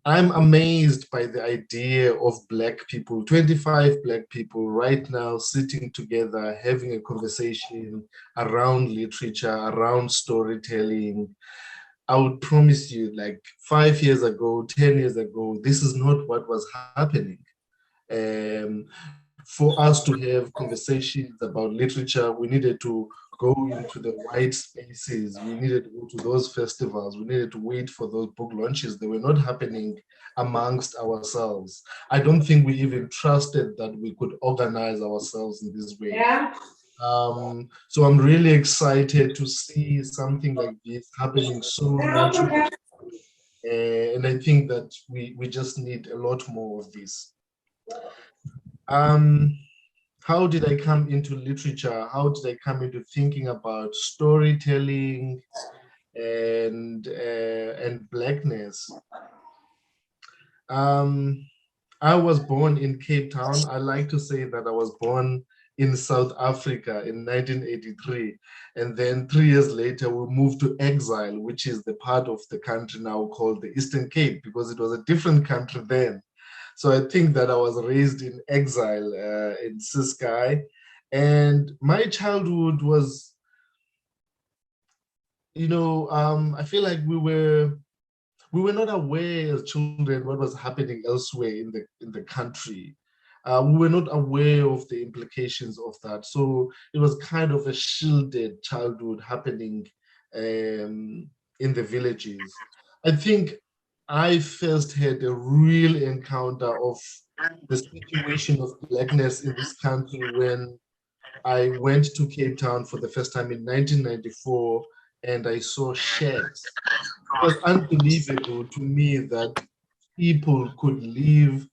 I'm amazed by the idea of Black people, 25 Black people right now sitting together, having a conversation around literature, around storytelling. I would promise you, like 5 years ago, 10 years ago, this is not what was happening. For us to have conversations about literature, we needed to go into the white spaces. We needed to go to those festivals. We needed to wait for those book launches. They were not happening amongst ourselves. I don't think we even trusted that we could organize ourselves in this way. Yeah. So I'm really excited to see something like this happening so naturally. And I think that we just need a lot more of this. how did I come into literature? How did I come into thinking about storytelling and Blackness? I was born in Cape Town. I like to say that I was born in South Africa in 1983. And then 3 years later, we moved to exile, which is the part of the country now called the Eastern Cape, because it was a different country then. So I think that I was raised in exile in Ciskei. And my childhood was, I feel like we were not aware as children what was happening elsewhere in the country. We were not aware of the implications of that. So it was kind of a shielded childhood happening in the villages. I think I first had a real encounter of the situation of Blackness in this country when I went to Cape Town for the first time in 1994, and I saw sheds. It was unbelievable to me that people could live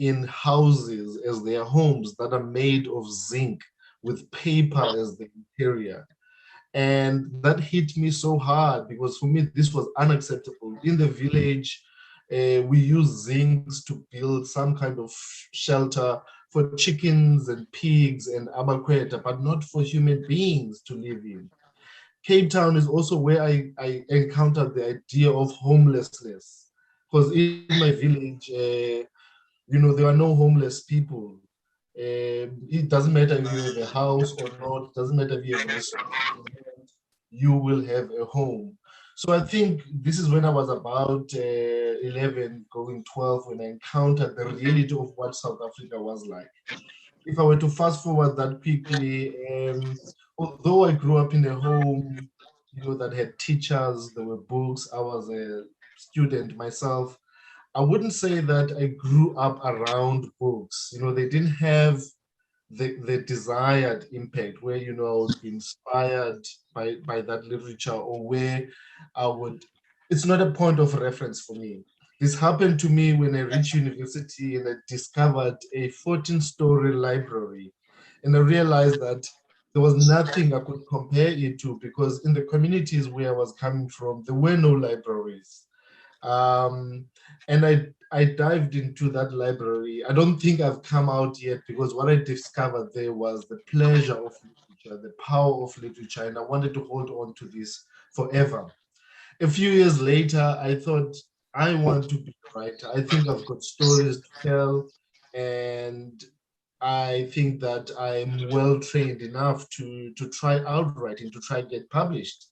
in houses as their homes that are made of zinc with paper as the interior. And that hit me so hard because for me, this was unacceptable. In the village, we use zincs to build some kind of shelter for chickens and pigs and abakweta, but not for human beings to live in. Cape Town is also where I encountered the idea of homelessness. Because in my village, there are no homeless people. It doesn't matter if you have a house or not, it doesn't matter if you have a restaurant, you will have a home. So I think this is when I was about 11, going 12, when I encountered the reality of what South Africa was like. If I were to fast forward that quickly, although I grew up in a home, that had teachers, there were books, I was a student myself, I wouldn't say that I grew up around books. They didn't have the desired impact where, I would be inspired by that literature, or where it's not a point of reference for me. This happened to me when I reached university and I discovered a 14-story library. And I realized that there was nothing I could compare it to, because in the communities where I was coming from, there were no libraries. And I dived into that library. I don't think I've come out yet, because what I discovered there was the pleasure of literature, the power of literature, and I wanted to hold on to this forever. A few years later, I thought, I want to be a writer. I think I've got stories to tell, and I think that I'm well trained enough to try out writing, to try get published.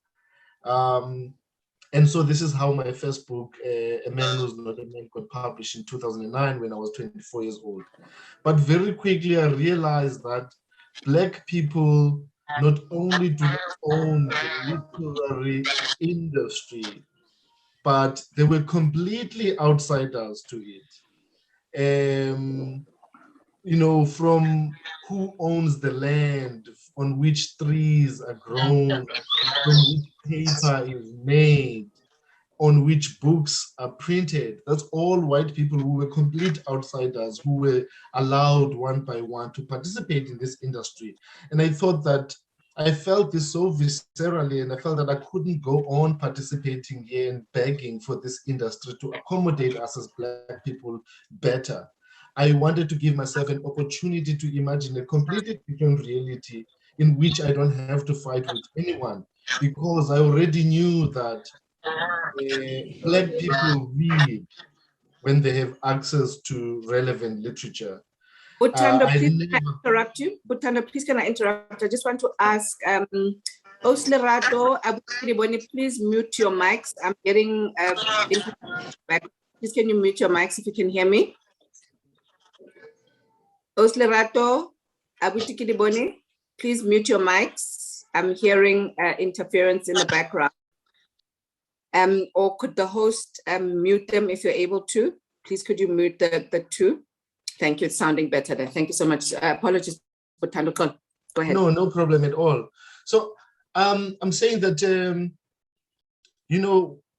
And so this is how my first book, A Man Who's Not a Man, got published in 2009 when I was 24 years old. But very quickly I realized that Black people not only do not own the literary industry, but they were completely outsiders to it. From who owns the land on which trees are grown, from which paper is made, on which books are printed. That's all white people who were complete outsiders, who were allowed one by one to participate in this industry. And I thought that I felt this so viscerally, and I felt that I couldn't go on participating here and begging for this industry to accommodate us as Black people better. I wanted to give myself an opportunity to imagine a completely different reality in which I don't have to fight with anyone, because I already knew that Black people read when they have access to relevant literature. Butando, please can I interrupt you? Butando, please can I interrupt? I just want to ask, Oslerato, please mute your mics. I'm getting back. Please can you mute your mics if you can hear me? Oslerato, Abutikidiboni, please mute your mics. I'm hearing interference in the background. Or could the host mute them if you're able to? Please, could you mute the two? Thank you, it's sounding better there. Thank you so much. Apologies, Butando, go ahead. No problem at all. So I'm saying that,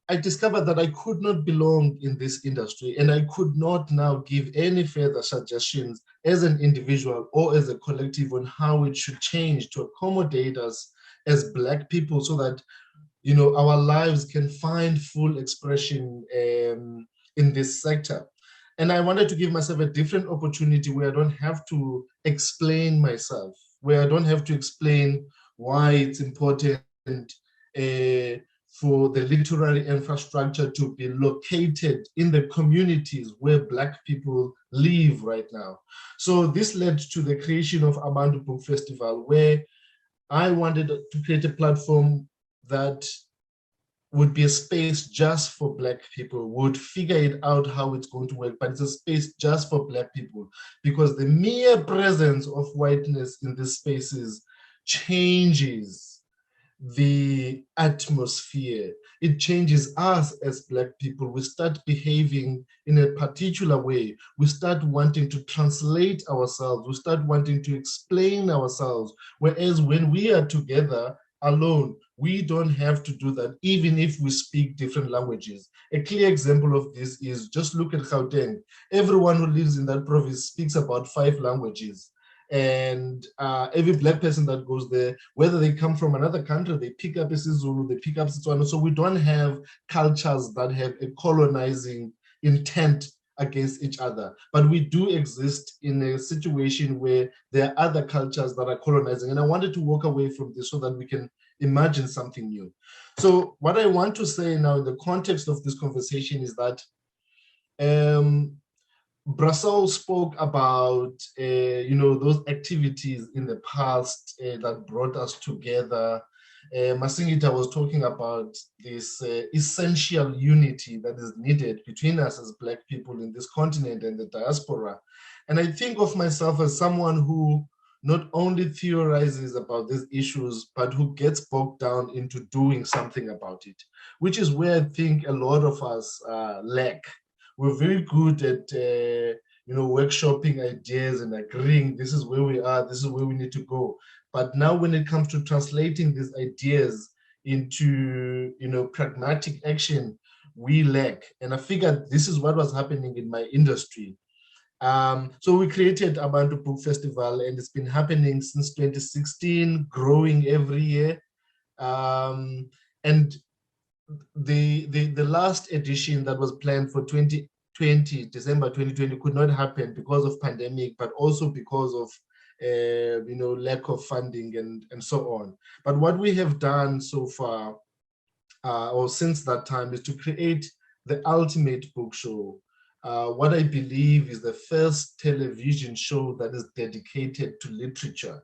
I discovered that I could not belong in this industry, and I could not now give any further suggestions as an individual or as a collective on how it should change to accommodate us as Black people, so that, you know, our lives can find full expression in this sector. And I wanted to give myself a different opportunity where I don't have to explain myself, where I don't have to explain why it's important for the literary infrastructure to be located in the communities where Black people live right now. So this led to the creation of Abantu Book Festival, where I wanted to create a platform that would be a space just for Black people. Would figure it out how it's going to work, but it's a space just for Black people, because the mere presence of whiteness in these spaces changes the atmosphere. It changes us as Black people. We start behaving in a particular way. We start wanting to translate ourselves. We start wanting to explain ourselves. Whereas when we are together alone, we don't have to do that, even if we speak different languages. A clear example of this is just look at Gauteng. Everyone who lives in that province speaks about 5 languages. And every Black person that goes there, whether they come from another country, they pick up isiZulu, they pick up Setswana. So we don't have cultures that have a colonizing intent against each other. But we do exist in a situation where there are other cultures that are colonizing. And I wanted to walk away from this so that we can imagine something new. So what I want to say now in the context of this conversation is that Saul spoke about those activities in the past that brought us together. Masingita was talking about this essential unity that is needed between us as Black people in this continent and the diaspora. And I think of myself as someone who not only theorizes about these issues, but who gets bogged down into doing something about it, which is where I think a lot of us lack. We're very good at workshopping ideas and agreeing this is where we are, this is where we need to go. But now when it comes to translating these ideas into pragmatic action, we lack. And I figured this is what was happening in my industry. So we created Abantu Book Festival, and it's been happening since 2016, growing every year. And the last edition that was planned for 2020, December 2020, could not happen because of pandemic, but also because of lack of funding and so on. But what we have done so far, or since that time, is to create the ultimate book show. What I believe is the first television show that is dedicated to literature.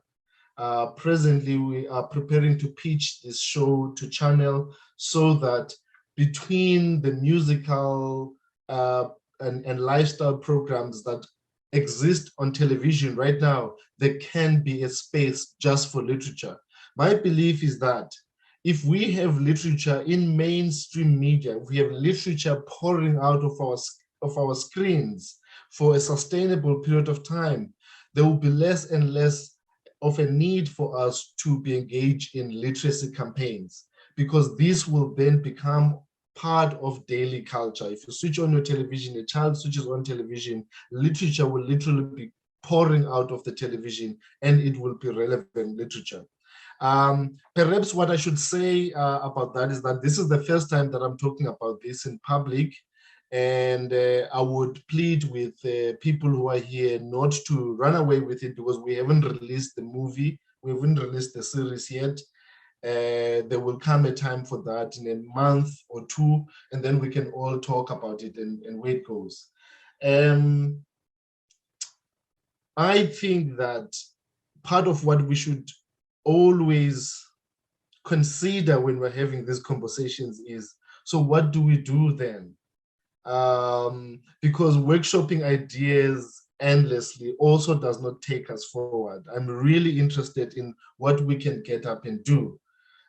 Presently, we are preparing to pitch this show to Channel so that between the musical and lifestyle programs that exist on television right now, there can be a space just for literature. My belief is that if we have literature in mainstream media, if we have literature pouring out of our screens for a sustainable period of time, there will be less and less of a need for us to be engaged in literacy campaigns, because this will then become part of daily culture. If you switch on your television, a child switches on television, literature will literally be pouring out of the television, and it will be relevant literature. Perhaps what I should say about that is that this is the first time that I'm talking about this in public. And I would plead with people who are here not to run away with it, because we haven't released the movie, we haven't released the series yet. There will come a time for that in a month or two, and then we can all talk about it and where it goes. I think that part of what we should always consider when we're having these conversations is, so what do we do then? Because workshopping ideas endlessly also does not take us forward. I'm really interested in what we can get up and do.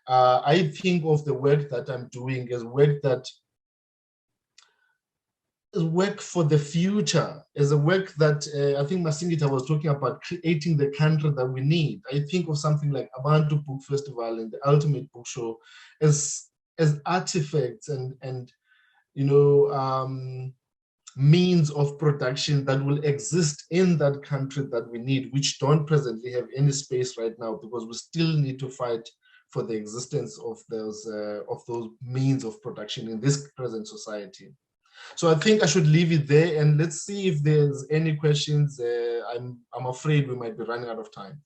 I think of the work that I'm doing as work that is work for the future, as a work that I think Masingita was talking about, creating the country that we need. I think of something like Abantu Book Festival and the Ultimate Book Show as as artifacts and means of production that will exist in that country that we need, which don't presently have any space right now, because we still need to fight for the existence of those means of production in this present society. So I think I should leave it there, and let's see if there's any questions. I'm afraid we might be running out of time.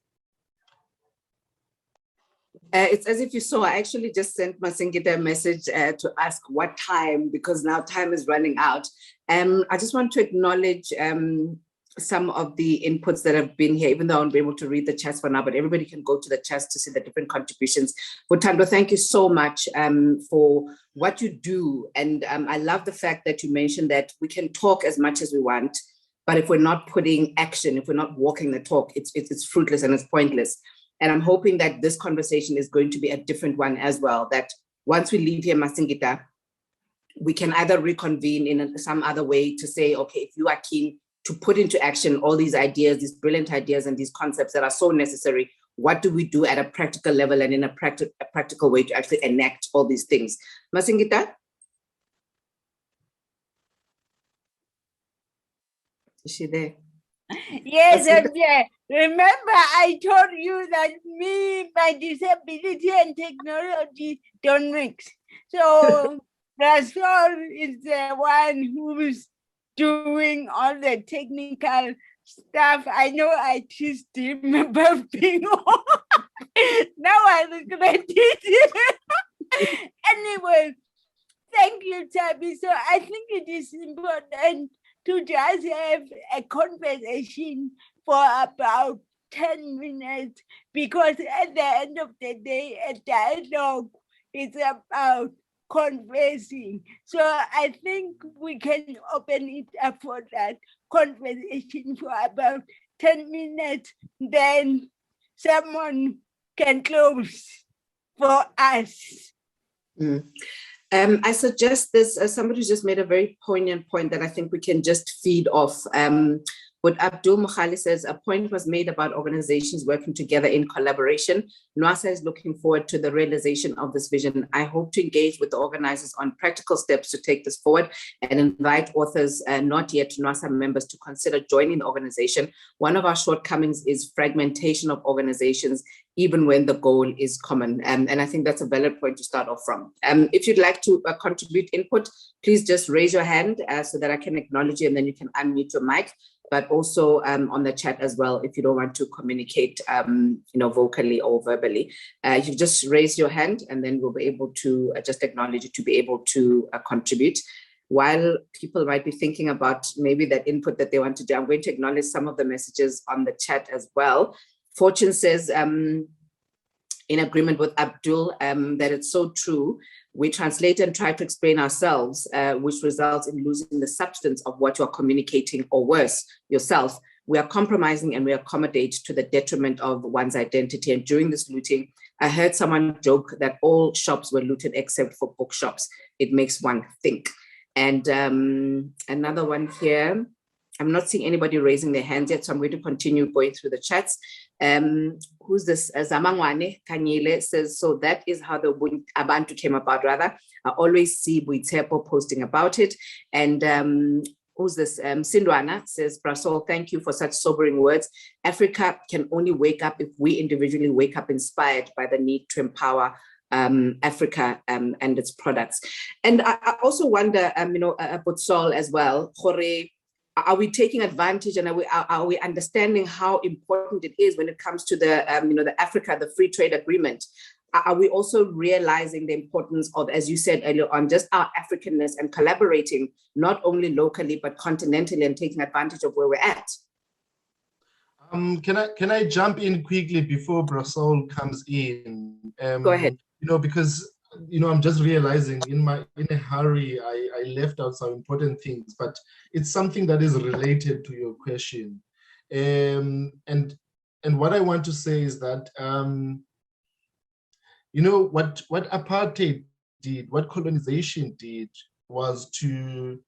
It's as if you saw, I actually just sent Masingita a message to ask what time, because now time is running out. I just want to acknowledge some of the inputs that have been here, even though I won't be able to read the chats for now, but everybody can go to the chats to see the different contributions. Butando, thank you so much for what you do. And I love the fact that you mentioned that we can talk as much as we want, but if we're not putting action, if we're not walking the talk, it's fruitless and it's pointless. And I'm hoping that this conversation is going to be a different one as well, that once we leave here, Masingita, we can either reconvene in some other way to say, okay, if you are keen to put into action all these ideas, these brilliant ideas and these concepts that are so necessary, what do we do at a practical level and in a practical way to actually enact all these things? Masingita? Is she there? Yes, I'm there. Remember, I told you that me, my disability and technology don't mix. So Saul is the one who's doing all the technical stuff. I know I teased him about being on. Now I regret it. Anyway, thank you, Tabi. So I think it is important to just have a conversation for about 10 minutes, because at the end of the day, a dialogue is about conversing. So I think we can open it up for that conversation for about 10 minutes, then someone can close for us. I suggest this, somebody just made a very poignant point that I think we can just feed off. What Abdul Mukhali says, a point was made about organizations working together in collaboration. NWASA is looking forward to the realization of this vision. I hope to engage with the organizers on practical steps to take this forward and invite authors, not yet NWASA members, to consider joining the organization. One of our shortcomings is fragmentation of organizations, even when the goal is common. And I think that's a valid point to start off from. If you'd like to contribute input, please just raise your hand so that I can acknowledge you, and then you can unmute your mic. But also on the chat as well, if you don't want to communicate, vocally or verbally, you just raise your hand, and then we'll be able to just acknowledge you to be able to contribute. While people might be thinking about maybe that input that they want to do, I'm going to acknowledge some of the messages on the chat as well. Fortune says, in agreement with Abdul, that it's so true. We translate and try to explain ourselves, which results in losing the substance of what you are communicating, or worse, yourself. We are compromising and we accommodate to the detriment of one's identity. And during this looting, I heard someone joke that all shops were looted except for bookshops. It makes one think. And another one here, I'm not seeing anybody raising their hands yet, so I'm going to continue going through the chats. Who's this? Zamangwane Kanyile says, so that is how the Abantu came about, rather. I always see Buitepo posting about it. And who's this? Sindwana says, Brasol, thank you for such sobering words. Africa can only wake up if we individually wake up inspired by the need to empower Africa and its products. And I also wonder, about Saul as well. Are we taking advantage, and are we understanding how important it is when it comes to the Africa, the free trade agreement? Are we also realizing the importance of, as you said earlier on, just our Africanness and collaborating not only locally but continentally and taking advantage of where we're at? Can I jump in quickly before Brasol comes in? Go ahead. Because I'm just realizing in a hurry, I left out some important things, but it's something that is related to your question. And what I want to say is that, what apartheid did, what colonization did, was to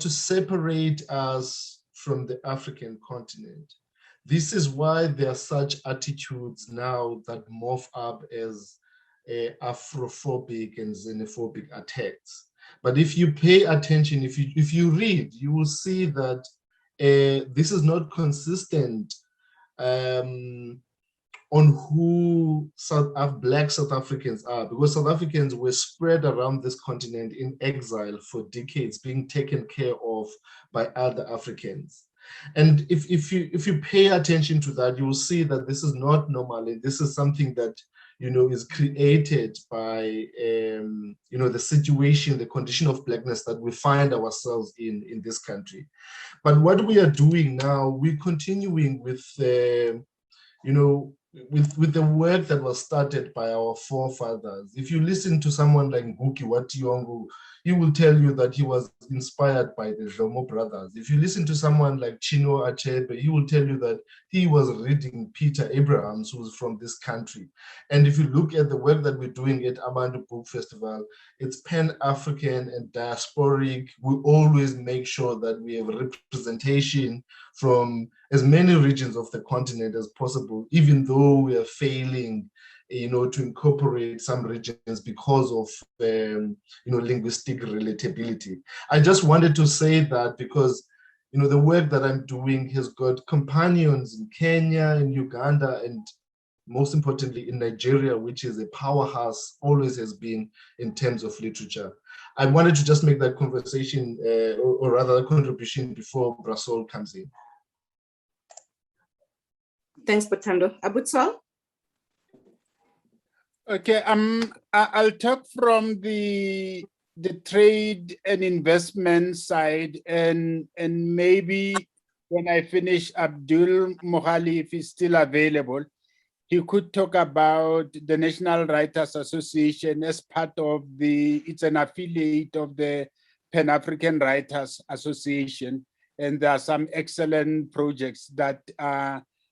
separate us from the African continent. This is why there are such attitudes now that morph up as Afrophobic and xenophobic attacks. But if you pay attention, if you read, you will see that this is not consistent on who Black South Africans are, because South Africans were spread around this continent in exile for decades, being taken care of by other Africans. And if you pay attention to that, you will see that this is not normal. This is something that is created by the situation, the condition of Blackness that we find ourselves in this country. But what we are doing now, we're continuing with with the work that was started by our forefathers. If you listen to someone like Nguki Wationgo, he will tell you that he was inspired by the Jomo brothers. If you listen to someone like Chino Achebe, he will tell you that he was reading Peter Abrahams, who's from this country. And if you look at the work that we're doing at Abantu Book Festival, it's Pan-African and diasporic. We always make sure that we have representation from as many regions of the continent as possible, even though we are failing to incorporate some regions because of linguistic relatability. I just wanted to say that because the work that I'm doing has got companions in Kenya, in Uganda, and most importantly in Nigeria, which is a powerhouse, always has been in terms of literature. I wanted to just make that conversation, or rather a contribution before Brasol comes in. Thanks, Patando. Abutsal? Okay, I'll talk from the trade and investment side, and maybe when I finish, Abdul Mohali, if he's still available, he could talk about the National Writers Association as part of it's an affiliate of the Pan-African Writers Association, and there are some excellent projects that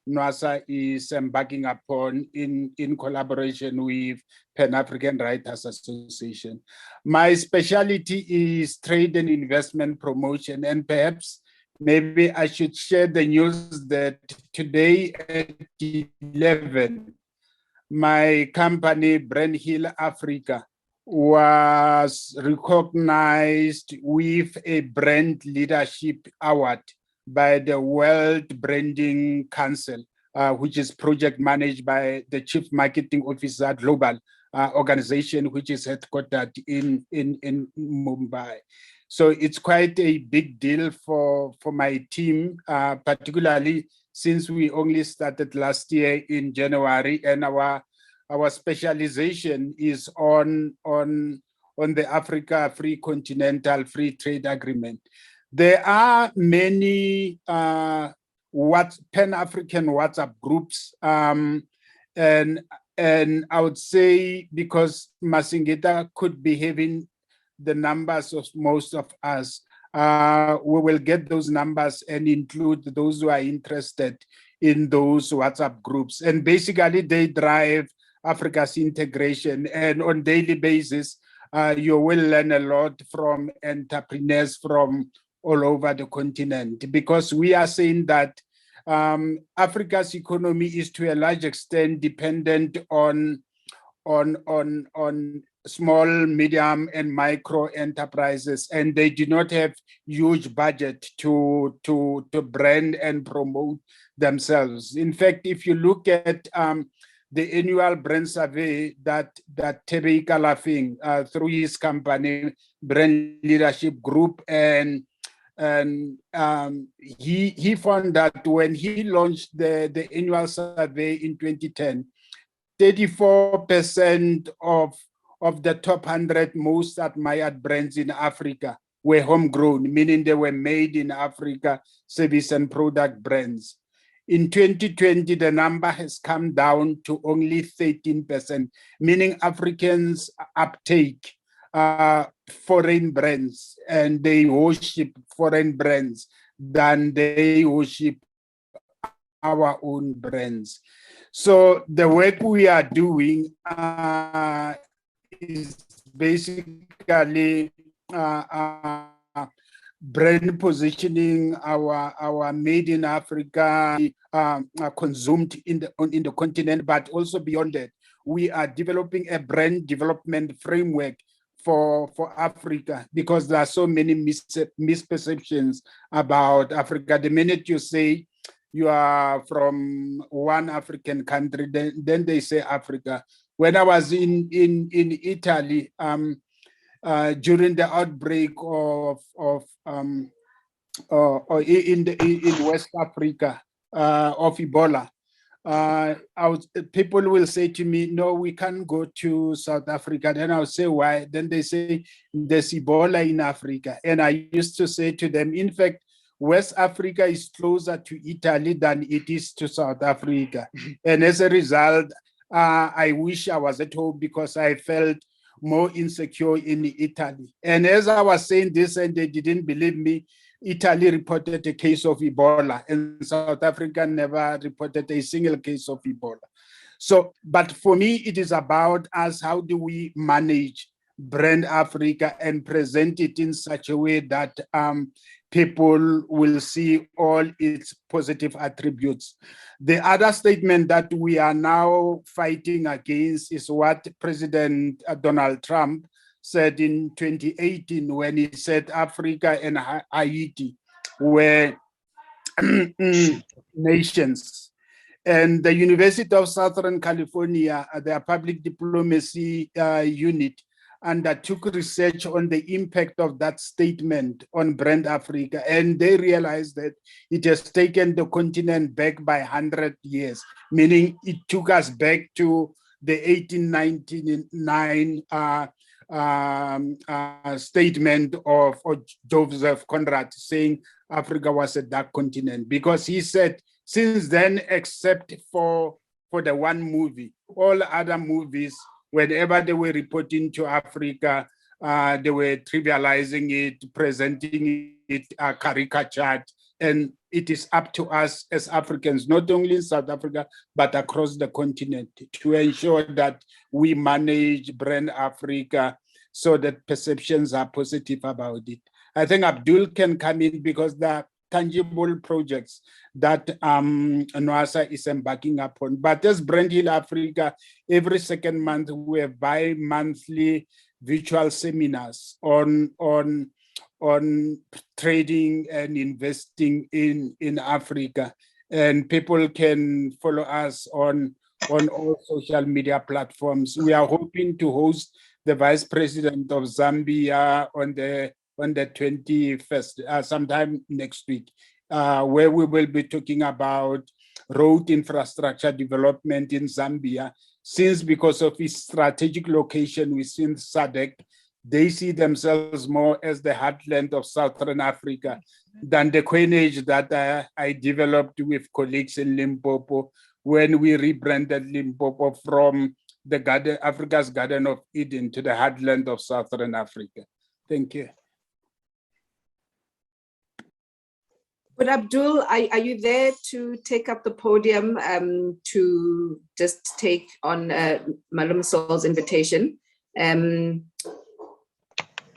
NWASA is embarking upon in collaboration with Pan-African Writers Association. My specialty is trade and investment promotion, and perhaps maybe I should share the news that today at 11, my company, Brand Hill Africa, was recognized with a brand leadership award by the World Branding Council, which is project managed by the Chief Marketing Officer Global organization, which is headquartered in Mumbai. So it's quite a big deal for my team, particularly since we only started last year in January, and our specialization is on the Africa Free Continental Free Trade Agreement. There are many Pan-African WhatsApp groups, and I would say because Masingita could be having the numbers of most of us, we will get those numbers and include those who are interested in those WhatsApp groups. And basically they drive Africa's integration, and on a daily basis, you will learn a lot from entrepreneurs from all over the continent, because we are saying that Africa's economy is to a large extent dependent on small, medium, and micro enterprises, and they do not have huge budget to brand and promote themselves. In fact, if you look at the annual brand survey that Tebe Kalafing through his company Brand Leadership Group, and he found that when he launched the annual survey in 2010, 34% of the top 100 most admired brands in Africa were homegrown, meaning they were made in Africa, service and product brands. In 2020, the number has come down to only 13%, meaning Africans uptake foreign brands, and they worship foreign brands than they worship our own brands. So the work we are doing is basically brand positioning, our made in Africa, consumed in the continent, but also beyond that. we are developing a brand development framework for Africa, because there are so many misperceptions about Africa. The minute you say you are from one African country, then they say Africa. When I was in Italy, during the outbreak in West Africa of Ebola, people will say to me, no, we can't go to South Africa. Then I'll say, why? Then they say, there's Ebola in Africa. And I used to say to them, in fact, West Africa is closer to Italy than it is to South Africa. And as a result, I wish I was at home, because I felt more insecure in Italy. And as I was saying this and they didn't believe me, Italy reported a case of Ebola, and South Africa never reported a single case of Ebola. So, but for me, it is about us, how do we manage brand Africa and present it in such a way that people will see all its positive attributes. The other statement that we are now fighting against is what President Donald Trump said in 2018, when he said Africa and Haiti were nations. And the University of Southern California, their public diplomacy unit, undertook research on the impact of that statement on brand Africa. And they realized that it has taken the continent back by 100 years, meaning it took us back to the 1899 statement of Joseph Conrad, saying Africa was a dark continent, because he said, since then, except for the one movie, all other movies, whenever they were reporting to Africa, they were trivializing it, presenting it caricatured, and it is up to us as Africans, not only in South Africa, but across the continent, to ensure that we manage brand Africa so that perceptions are positive about it. I think Abdul can come in, because there are tangible projects that NWASA is embarking upon. But as Brand Hill Africa, every second month we have bi-monthly virtual seminars on trading and investing in Africa. And people can follow us on all social media platforms. We are hoping to host the Vice President of Zambia on the 21st, sometime next week, where we will be talking about road infrastructure development in Zambia. Since, because of its strategic location within SADC, they see themselves more as the heartland of Southern Africa than the coinage that I developed with colleagues in Limpopo when we rebranded Limpopo from the garden, Africa's Garden of Eden, to the heartland of Southern Africa. Thank you. But Abdul, are you there to take up the podium to just take on Malum Saul's invitation?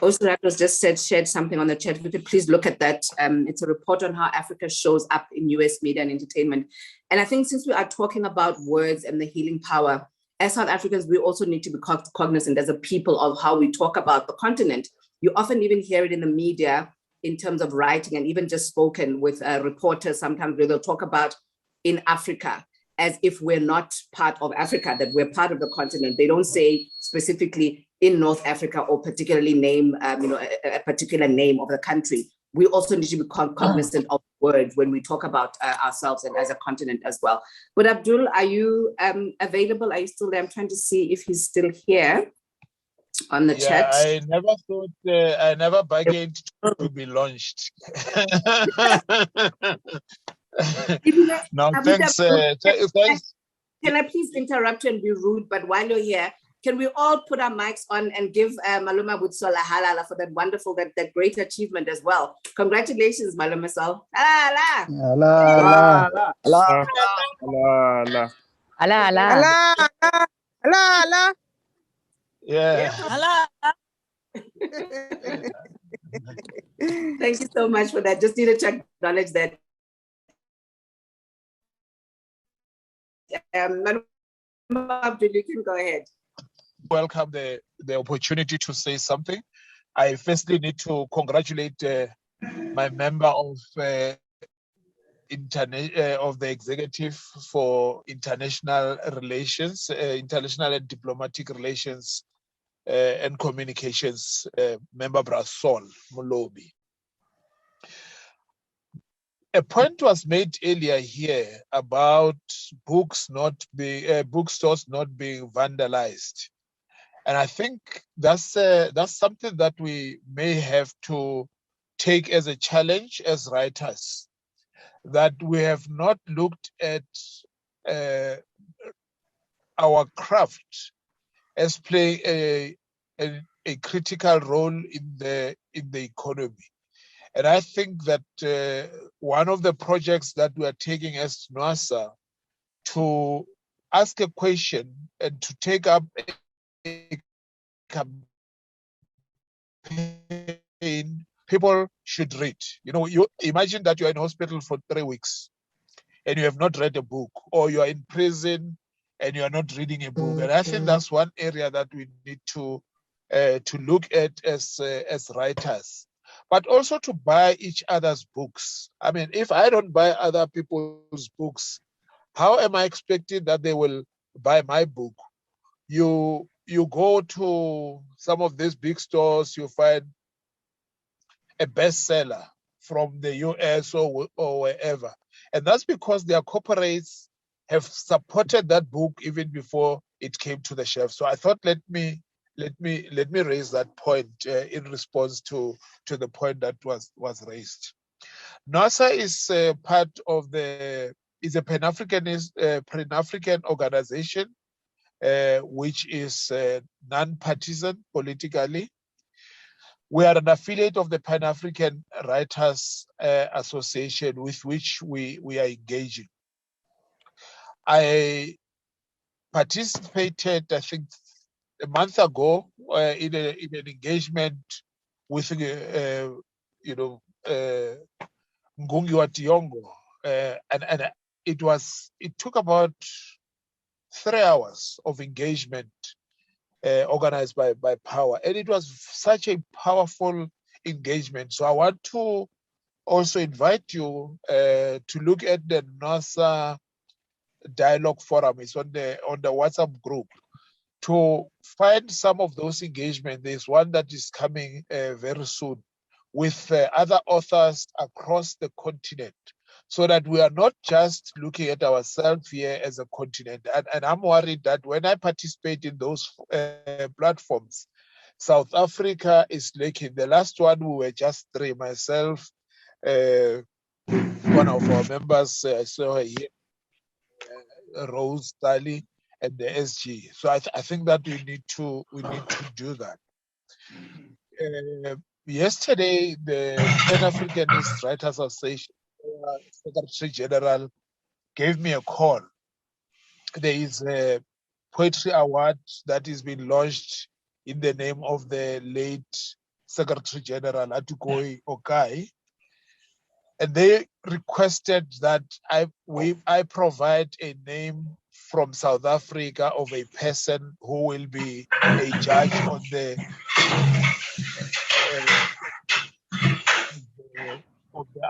Also, was just shared something on the chat. If you could please look at that. It's a report on how Africa shows up in US media and entertainment. And I think since we are talking about words and the healing power, as South Africans, we also need to be cognizant as a people of how we talk about the continent. You often even hear it in the media in terms of writing, and even just spoken with reporters, sometimes where they'll talk about in Africa as if we're not part of Africa, that we're part of the continent. They don't say specifically in North Africa or particularly name, a particular name of the country. We also need to be cognizant of words when we talk about ourselves and as a continent as well. But Abdul, are you available? Are you still there? I'm trying to see if he's still here on the chat. I never thought, I never bargained to be launched. No, thanks. Thanks. Can I please interrupt you and be rude? But while you're here, can we all put our mics on and give Maluma Butsola halala for that wonderful, that great achievement as well? Congratulations, Maluma Saul. Halala. Ala. Yeah. Thank you so much for that. Just needed to acknowledge that. Abdul, you can go ahead. Welcome the opportunity to say something. I firstly need to congratulate my member of the executive for international relations, international and diplomatic relations and communications, member Saul Molobi. A point was made earlier here about bookstores not being vandalized, and I think that's something that we may have to take as a challenge as writers, that we have not looked at our craft as playing a critical role in the economy. And I think that one of the projects that we are taking as NASA to ask a question and to take up a campaign, people should read. You know, you imagine that you're in hospital for 3 weeks and you have not read a book, or you are in prison and you are not reading a book. And I think that's one area that we need to look at as writers, but also to buy each other's books. I mean, if I don't buy other people's books, how am I expecting that they will buy my book? You go to some of these big stores, you find a bestseller from the US or wherever. And that's because their corporates have supported that book even before it came to the shelf. So I thought, let me raise that point in response to the point that was raised. NASA is part of is a Pan-African organization, which is non-partisan politically. We are an affiliate of the Pan-African Writers Association, with which we are engaging. I participated, I think, a month ago in an engagement with, Ngungi wa Tiongo, and it took about 3 hours of engagement organized by Power, and it was such a powerful engagement. So I want to also invite you to look at the NASA Dialogue Forum. It's on the WhatsApp group, to find some of those engagements. There's one that is coming very soon with other authors across the continent, so that we are not just looking at ourselves here as a continent. And I'm worried that when I participate in those platforms, South Africa is lacking. The last one, we were just 3, myself, one of our members, I saw her here, Rose Tali, and the SG. So I think that we need to do that. Yesterday, the Pan-Africanist Writers Association Secretary General gave me a call. There is a poetry award that is being launched in the name of the late Secretary General Atukoi Okai, and they requested that I provide a name from South Africa of a person who will be a judge on the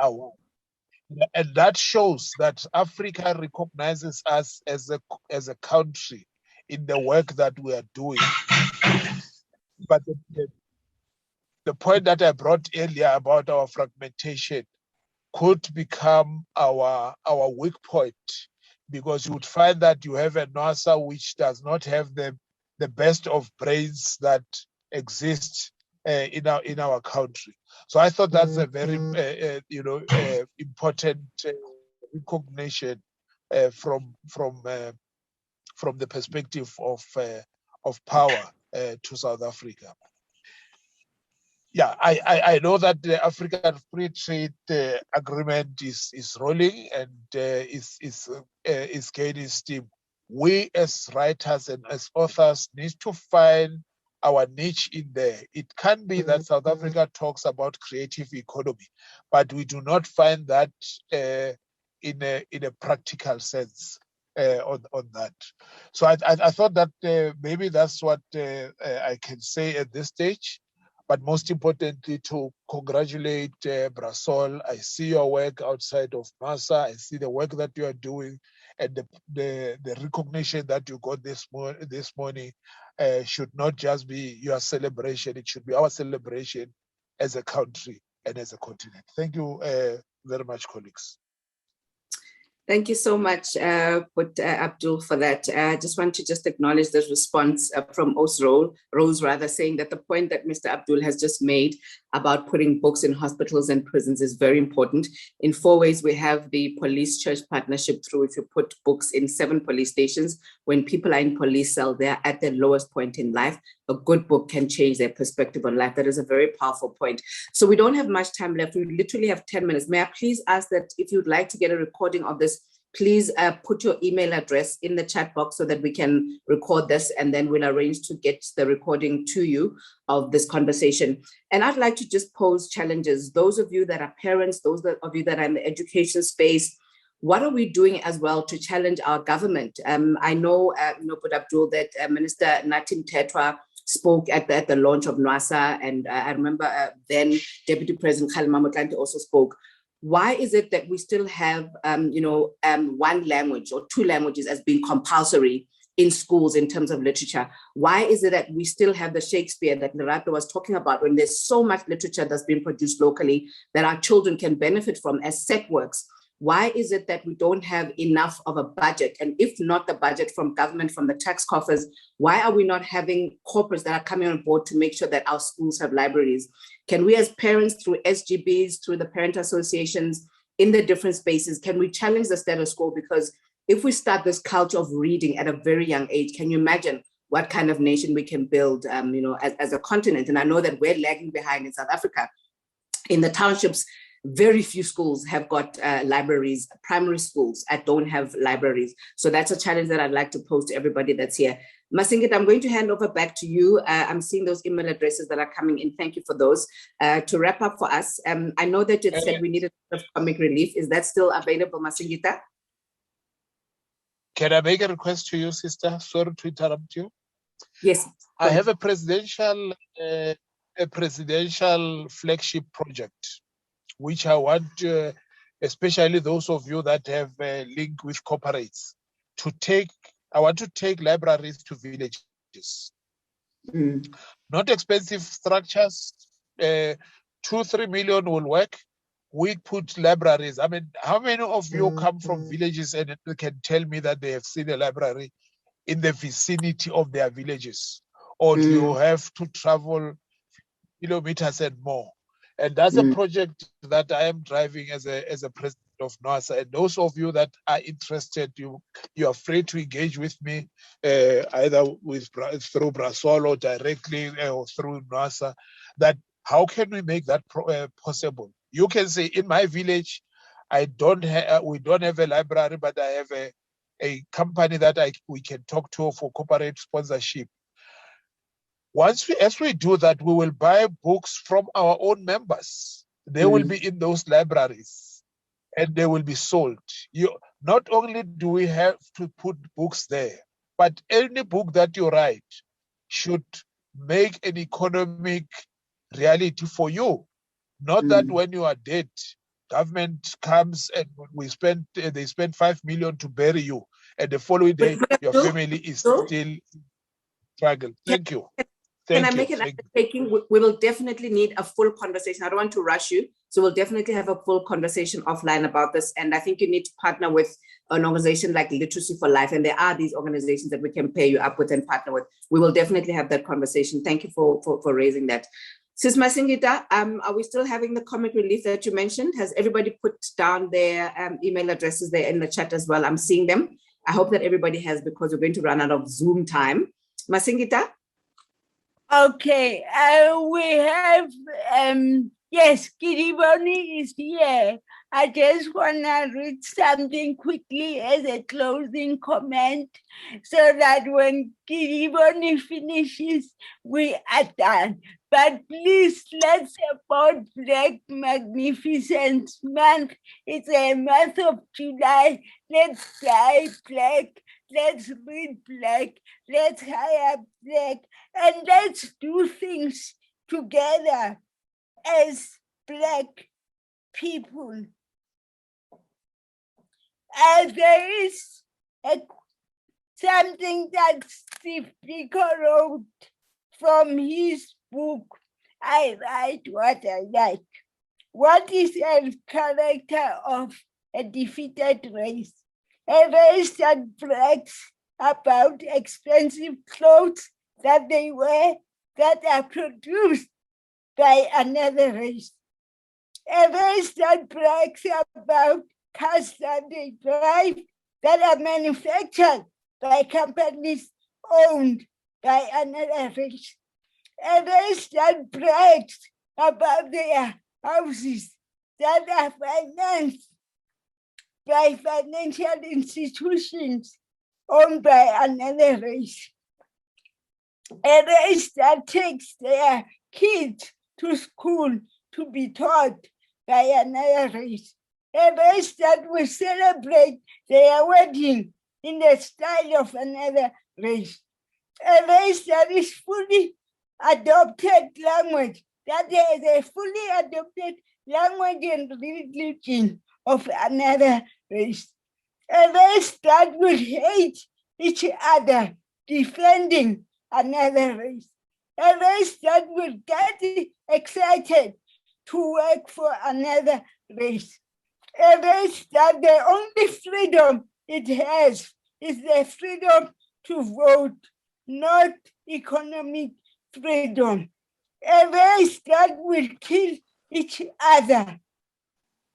award. And that shows that Africa recognizes us as a country in the work that we are doing. But the point that I brought earlier about our fragmentation could become our weak point, because you would find that you have a NASA which does not have the best of brains that exist in our country. So I thought that's a very important recognition from the perspective of Power to South Africa. Yeah, I know that the African Free Trade Agreement is rolling and is gaining steam. We as writers and as authors need to find our niche in there. It can be that South Africa talks about creative economy, but we do not find that in a practical sense. on that. So I thought that maybe that's what I can say at this stage. But most importantly, to congratulate Brasol. I see your work outside of NASA. I see the work that you are doing, and the recognition that you got this morning should not just be your celebration. It should be our celebration as a country and as a continent. Thank you very much, colleagues. Thank you so much, Abdul, for that. I just want to acknowledge this response from Rose, saying that the point that Mr. Abdul has just made about putting books in hospitals and prisons is very important. In 4 ways, we have the police-church partnership through which we put books in 7 police stations. When people are in police cell, they're at their lowest point in life. A good book can change their perspective on life. That is a very powerful point. So we don't have much time left. We literally have 10 minutes. May I please ask that if you'd like to get a recording of this, please put your email address in the chat box so that we can record this, and then we'll arrange to get the recording to you of this conversation. And I'd like to just pose challenges. Those of you that are parents, those of you that are in the education space, what are we doing as well to challenge our government? I know, Abdul, that Minister Natim Tetwa spoke at the launch of NWASA, and I remember then Deputy President Khalima Motlanthe also spoke. Why is it that we still have, one language or 2 languages as being compulsory in schools in terms of literature? Why is it that we still have the Shakespeare that Lerato was talking about when there's so much literature that's being produced locally that our children can benefit from as set works? Why is it that we don't have enough of a budget? And if not the budget from government, from the tax coffers, why are we not having corporates that are coming on board to make sure that our schools have libraries? Can we as parents, through SGBs, through the parent associations, in the different spaces, can we challenge the status quo? Because if we start this culture of reading at a very young age, can you imagine what kind of nation we can build, as a continent? And I know that we're lagging behind in South Africa. In the townships, very few schools have got libraries. Primary schools don't have libraries. So that's a challenge that I'd like to pose to everybody that's here. Masingit, I'm going to hand over back to you. I'm seeing those email addresses that are coming in. Thank you for those. To wrap up for us, I know that you said we needed a bit of comic relief. Is that still available, Masingita? Can I make a request to you, sister? Sorry to interrupt you. Yes. I have a presidential flagship project, which I want, especially those of you that have a link with corporates, I want to take libraries to villages. Not expensive structures, 2-3 million will work. We put libraries. I mean, how many of you come from villages and can tell me that they have seen a library in the vicinity of their villages? Or do you have to travel kilometers and more? And that's a project that I am driving as a president of NWASA. And those of you that are interested, you are free to engage with me, either through Brasol or directly or through NWASA. That how can we make that possible? You can say, in my village, we don't have a library, but I have a company that we can talk to for corporate sponsorship. As we do that, we will buy books from our own members. They will be in those libraries and they will be sold. Not only do we have to put books there, but any book that you write should make an economic reality for you. Not that when you are dead, government comes and they spend 5 million to bury you, and the following day your family is still struggling. Thank you. Can I make an undertaking? We will definitely need a full conversation. I don't want to rush you. So we'll definitely have a full conversation offline about this. And I think you need to partner with an organization like Literacy for Life. And there are these organizations that we can pair you up with and partner with. We will definitely have that conversation. Thank you for raising that. Sis Masingita, are we still having the comic relief that you mentioned? Has everybody put down their email addresses there in the chat as well? I'm seeing them. I hope that everybody has, because we're going to run out of Zoom time. Masingita? Okay, we have, yes, Kiriboni is here. I just want to read something quickly as a closing comment so that when Kiriboni finishes, we are done. But please, let's support Black Magnificence Month. It's a month of July. Let's buy black. Let's read black. Let's hire black. And let's do things together as Black people. There is something that Steve Biko wrote from his book, I Write What I Like. What is a character of a defeated race? A race that brags about expensive clothes that they wear that are produced by another race. A race that brags about cars that they drive that are manufactured by companies owned by another race. A race that brags about their houses that are financed by financial institutions owned by another race. A race that takes their kids to school to be taught by another race. A race that will celebrate their wedding in the style of another race. A race that is fully adopted language, that there is a fully adopted language and religion of another race. A race that will hate each other, defending another race. A race that will get excited to work for another race. A race that the only freedom it has is the freedom to vote, not economic freedom. A race that will kill each other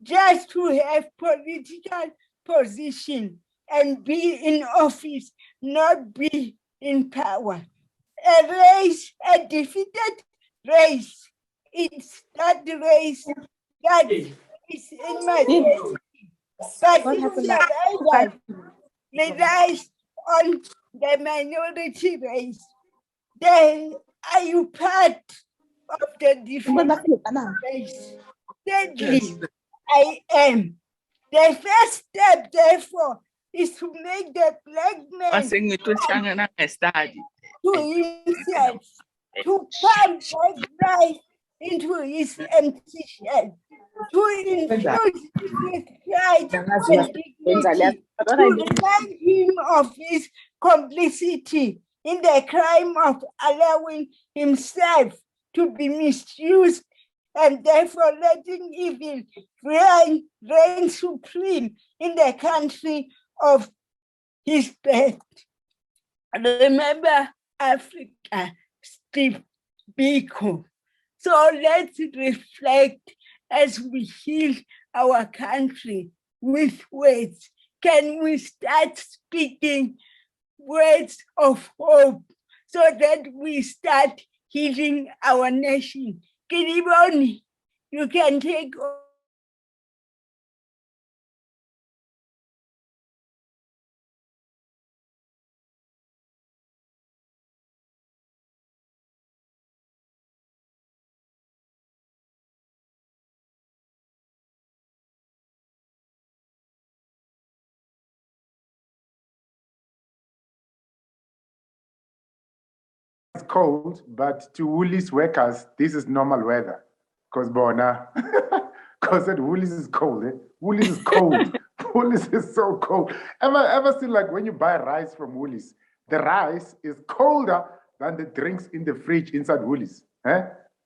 just to have political position and be in office, not be in power. A race, a defeated race. It's that race that is in my but its survival relies on the minority race. Then are you part of the defeated race? Thirdly, I am. The first step, therefore, is to make the Black man to himself, to pump Black life into his empty shell, to infuse his pride and dignity, to remind him of his complicity in the crime of allowing himself to be misused and therefore letting evil reign supreme in the country of his birth. Remember Africa, Steve Biko. So let's reflect as we heal our country with words. Can we start speaking words of hope so that we start healing our nation? Kiriboni, you can take over. It's cold, but to Woolies workers, this is normal weather. Because Bona, because Woolies is cold. Woolies is cold. Woolies is so cold. Ever seen like when you buy rice from Woolies, the rice is colder than the drinks in the fridge inside Woolies.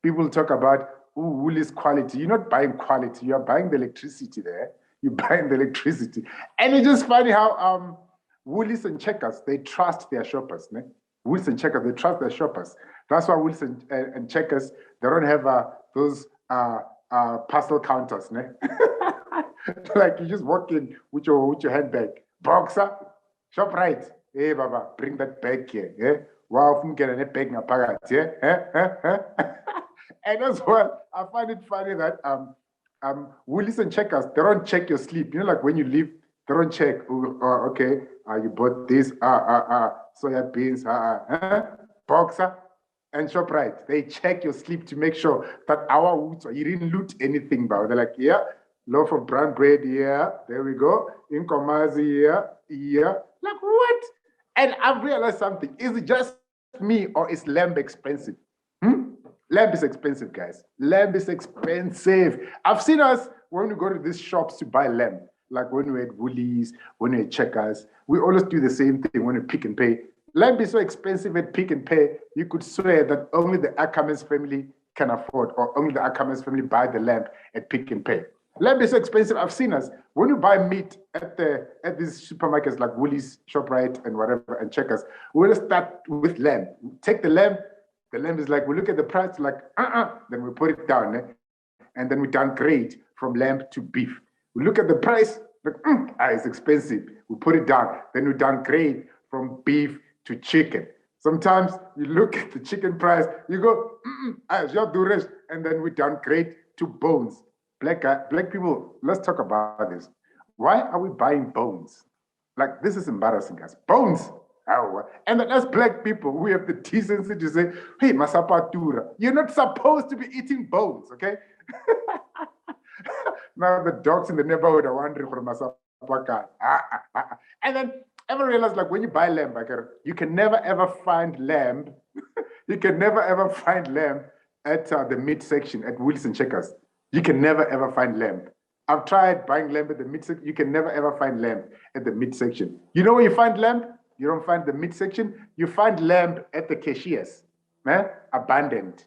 People talk about Woolies quality. You're not buying quality. You're buying the electricity there. You're buying the electricity. And it's just funny how Woolies and Checkers, they trust their shoppers. Woolies and Checkers, they trust their shoppers. That's why Woolies and Checkers, they don't have those parcel counters. Like you just walk in with your handbag. Boxer, shop right. Hey, Baba, bring that bag here. Yeah? Wow, I'm getting a bag yeah? And as well, I find it funny that Woolies and Checkers, they don't check your sleep. You know, like when you leave, they don't check. Okay, you bought this, soya beans, Boxer. and ShopRite, they check your slip to make sure that you didn't loot anything, but they're like, yeah, loaf of brown bread, yeah, there we go. Inkomazi, yeah. Like, what? And I've realized something. Is it just me or is lamb expensive? Lamb is expensive, guys. Lamb is expensive. I've seen us when we go to these shops to buy lamb, like when we're at Woolies, when we're at Checkers, we always do the same thing when we Pick and Pay. Lamb is so expensive at Pick and Pay, you could swear that only the Ackermans family can afford, or only the Ackermans family buy the lamb at Pick and Pay. Lamb is so expensive. I've seen us when you buy meat at these supermarkets like Woolies, ShopRite, and whatever, and Checkers. We'll start with lamb. Take the lamb. The lamb is like, we look at the price, like, then we put it down, and then we downgrade from lamb to beef. We look at the price, like, it's expensive. We put it down. Then we downgrade from beef to chicken. Sometimes you look at the chicken price, you go, and then we downgrade to bones. Black people, let's talk about this. Why are we buying bones? Like, this is embarrassing, guys. Bones. And then as black people, we have the decency to say, hey, masapatura, you're not supposed to be eating bones, okay? Now the dogs in the neighborhood are wondering for masapaka. And then ever realize, like, when you buy lamb, you can never ever find lamb. You can never ever find lamb at the meat section at Woolies and Checkers. You can never ever find lamb. I've tried buying lamb at the meat section. You can never ever find lamb at the meat section. You know where you find lamb? You don't find the meat section. You find lamb at the cashiers, man, abandoned.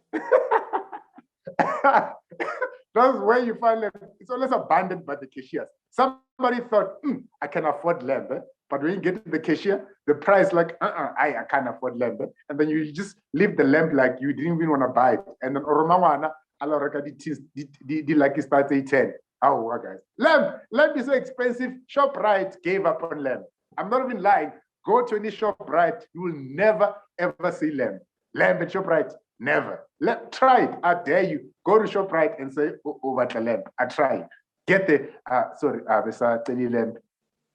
That's where you find lamb. It's always abandoned by the cashiers. Somebody thought, I can afford lamb, but when you get to the cashier, the price like, I can't afford lamb, and then you just leave the lamb like you didn't even want to buy it, and then Oromawana, like start at 10. Oh, guys, lamb is so expensive. ShopRite gave up on lamb. I'm not even lying. Go to any ShopRite, you will never ever see lamb. Lamb at ShopRite, never. Try it. I dare you. Go to ShopRite and say, what the lamb? I try. Get the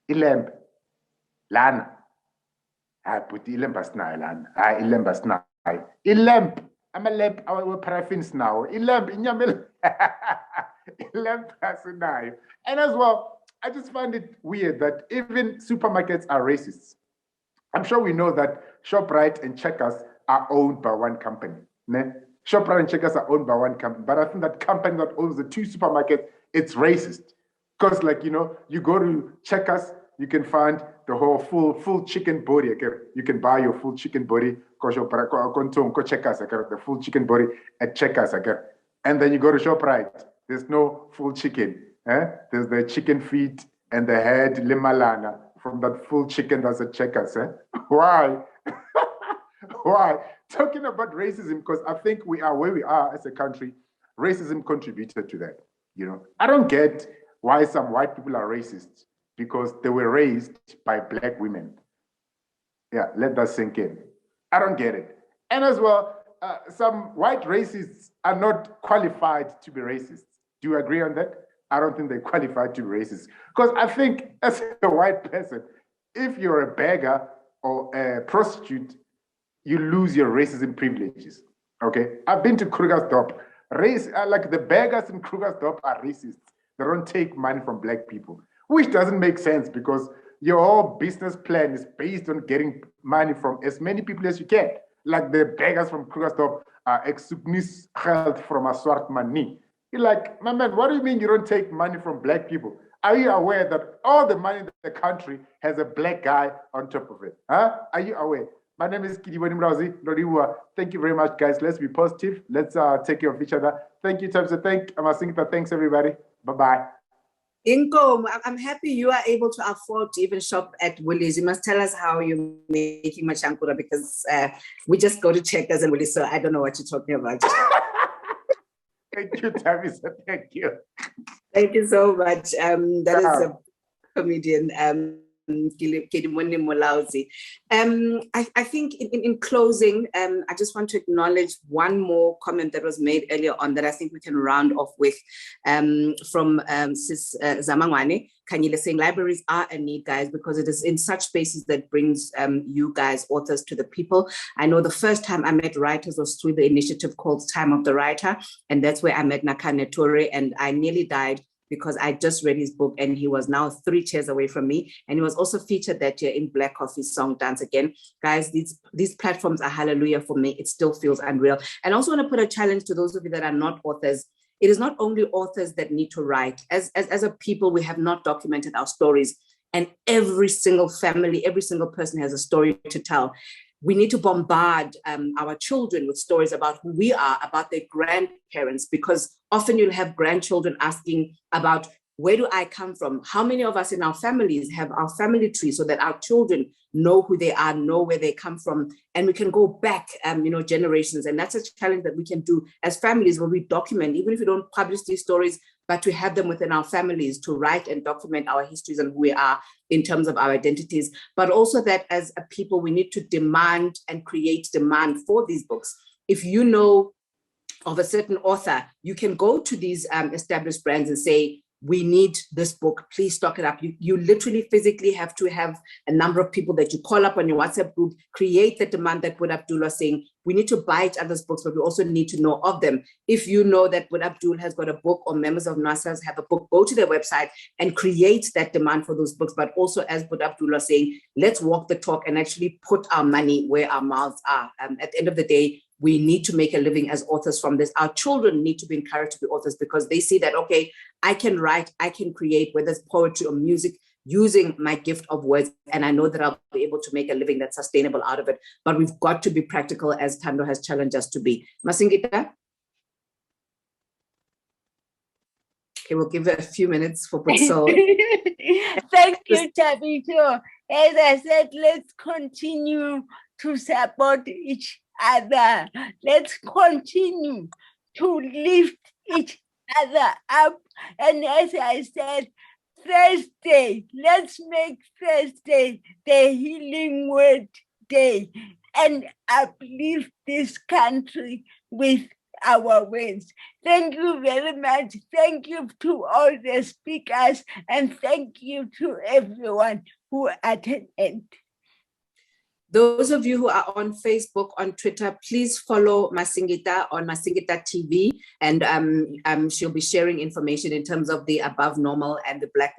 lamb. Lana. I put lamb lana. Lamb. I'm a lamb. Our paraffins now. Lamb. Lamb. And as well, I just find it weird that even supermarkets are racist. I'm sure we know that ShopRite and Checkers are owned by one company. ShopRite and Checkers are owned by one company, but I think that company that owns the two supermarkets, it's racist. Because, like, you know, you go to Checkers, you can find the whole full chicken body. Okay? You can buy your full chicken body, the full chicken body at Checkers. Okay? And then you go to ShopRite, there's no full chicken. There's the chicken feet and the head, limalana, from that full chicken that's at Checkers. Why? Why? Talking about racism, because I think we are where we are as a country, racism contributed to that. You know, I don't get why some white people are racist, because they were raised by black women. Yeah, let that sink in. I don't get it. And as well, some white racists are not qualified to be racist. Do you agree on that? I don't think they're qualified to be racist. Because I think as a white person, if you're a beggar or a prostitute, you lose your racism privileges. Okay? I've been to Krugersdorp. Like the beggars in Krugersdorp are racists. They don't take money from black people, which doesn't make sense because your whole business plan is based on getting money from as many people as you can. Like the beggars from Krugersdorp are exubnis geld from a swart money. You're like, my man, what do you mean you don't take money from black people? Are you aware that all the money in the country has a black guy on top of it? Huh? Are you aware? My name is Kidiwani Mrauzi. Thank you very much, guys. Let's be positive. Let's take care of each other. Thank you, Tabza. Thanks, everybody. Bye-bye. Inko, I'm happy you are able to afford to even shop at Woolies. You must tell us how you're making machankura, because we just go to Checkers and Woolies, so I don't know what you're talking about. Thank you, Tabitha. Thank you. Thank you so much. That is a comedian. Kedimone Molauzi. I think in closing, I just want to acknowledge one more comment that was made earlier on that I think we can round off with from Sis Zamangwane Kanyile, saying libraries are a need, guys, because it is in such spaces that brings you guys, authors, to the people. I know the first time I met writers was through the initiative called Time of the Writer, and that's where I met Nakane Tore, and I nearly died because I just read his book and he was now 3 chairs away from me. And he was also featured that year in Black Coffee's song Dance Again. Guys, these platforms are hallelujah for me. It still feels unreal. And I also want to put a challenge to those of you that are not authors. It is not only authors that need to write. As a people, we have not documented our stories. And every single family, every single person has a story to tell. We need to bombard our children with stories about who we are, about their grandparents, because often you'll have grandchildren asking about, where do I come from? How many of us in our families have our family tree so that our children know who they are, know where they come from, and we can go back, generations. And that's a challenge that we can do as families, where we document, even if we don't publish these stories, but to have them within our families, to write and document our histories and who we are in terms of our identities. But also that as a people, we need to demand and create demand for these books. If you know of a certain author, you can go to these established brands and say, we need this book, please stock it up. You literally physically have to have a number of people that you call up on your WhatsApp group, create the demand that Bud Abdul was saying. We need to buy each other's books, but we also need to know of them. If you know that Bud Abdul has got a book, or members of NASA's have a book, go to their website and create that demand for those books. But also, as Bud Abdul was saying, let's walk the talk and actually put our money where our mouths are. At the end of the day, we need to make a living as authors from this. Our children need to be encouraged to be authors, because they see that, okay, I can write, I can create, whether it's poetry or music, using my gift of words, and I know that I'll be able to make a living that's sustainable out of it. But we've got to be practical, as Tando has challenged us to be. Masingita? Okay, we'll give it a few minutes for Saul. Thank you, Tabitha. As I said, let's continue to support each other. Let's continue to lift each other up. And as I said, Thursday, let's make Thursday the Healing Word Day and uplift this country with our words. Thank you very much. Thank you to all the speakers, and thank you to everyone who attended. Those of you who are on Facebook, on Twitter, please follow Masingita on Masingita TV, and she'll be sharing information in terms of the Above Normal and the Black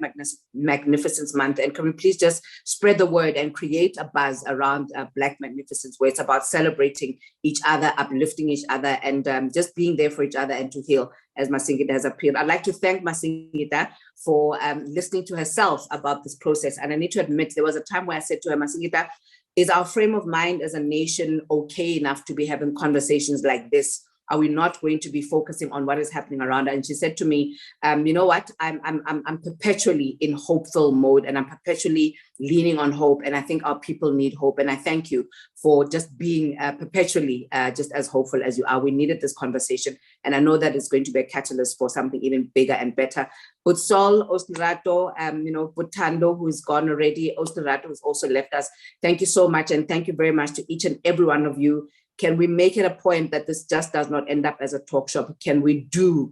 Magnificence Month. And can we please just spread the word and create a buzz around Black Magnificence, where it's about celebrating each other, uplifting each other, and just being there for each other and to heal, as Masingita has appeared. I'd like to thank Masingita for listening to herself about this process. And I need to admit, there was a time where I said to her, Masingita, is our frame of mind as a nation okay enough to be having conversations like this? Are we not going to be focusing on what is happening around her? And she said to me, you know what, I'm perpetually in hopeful mode, and I'm perpetually leaning on hope. And I think our people need hope. And I thank you for just being perpetually just as hopeful as you are. We needed this conversation. And I know that it's going to be a catalyst for something even bigger and better. But Saul, Osnerato, Butando, who's gone already, Osnerato who's also left us. Thank you so much. And thank you very much to each and every one of you. Can we make it a point that this just does not end up as a talk shop? Can we do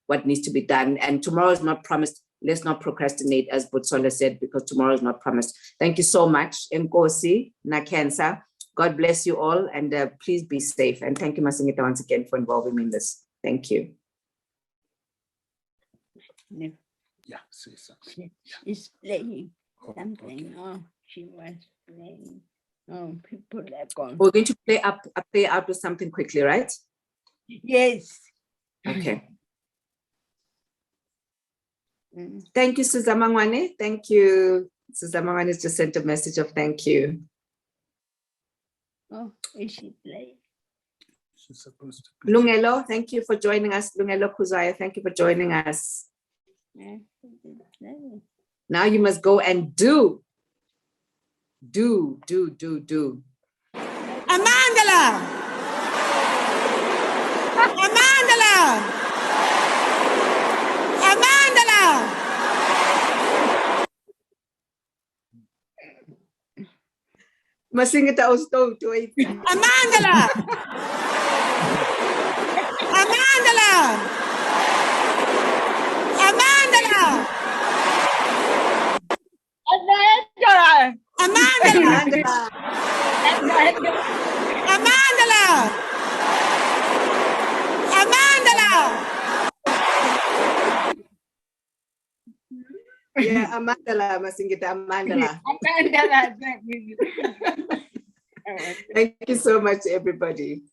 what needs to be done? And tomorrow is not promised. Let's not procrastinate, as Butsola said, because tomorrow is not promised. Thank you so much. Nkosi, Nakensa. God bless you all, and please be safe. And thank you, Masingita, once again for involving me in this. Thank you. Yeah, say something. She's playing something. Oh, she was playing. Oh, people are gone. We're going to play out with something quickly, right? Yes. Okay. Thank you, Suzamangwane. Thank you. Suzamangwane has just sent a message of thank you. Oh, is she playing? She's supposed to play. Lungelo, thank you for joining us. Lungelo Kuzaya, thank you for joining us. Now you must go and do. Amandala! Amandala! Amandala! Masingita Osto to it. Amandla. Amandla. Amandla. Amanda. Amandla. Amandla. Amandla. Yeah, Amandala, Masingita Amandala. Amanda. Thank you so much, everybody.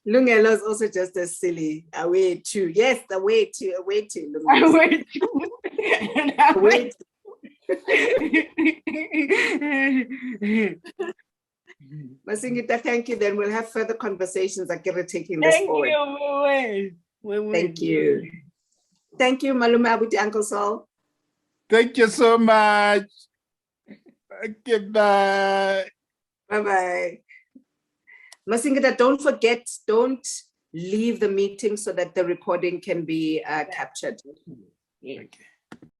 Lungelo is also just as silly. Away too. Yes, the way to, away to. Away Masingita, thank you. Then we'll have further conversations. Akira taking this Thank forward. you. Thank you. Thank you, Malume Abuti, Uncle Saul. Thank you so much. Okay, bye. Bye-bye. Masingita, don't forget, don't leave the meeting so that the recording can be captured. Okay.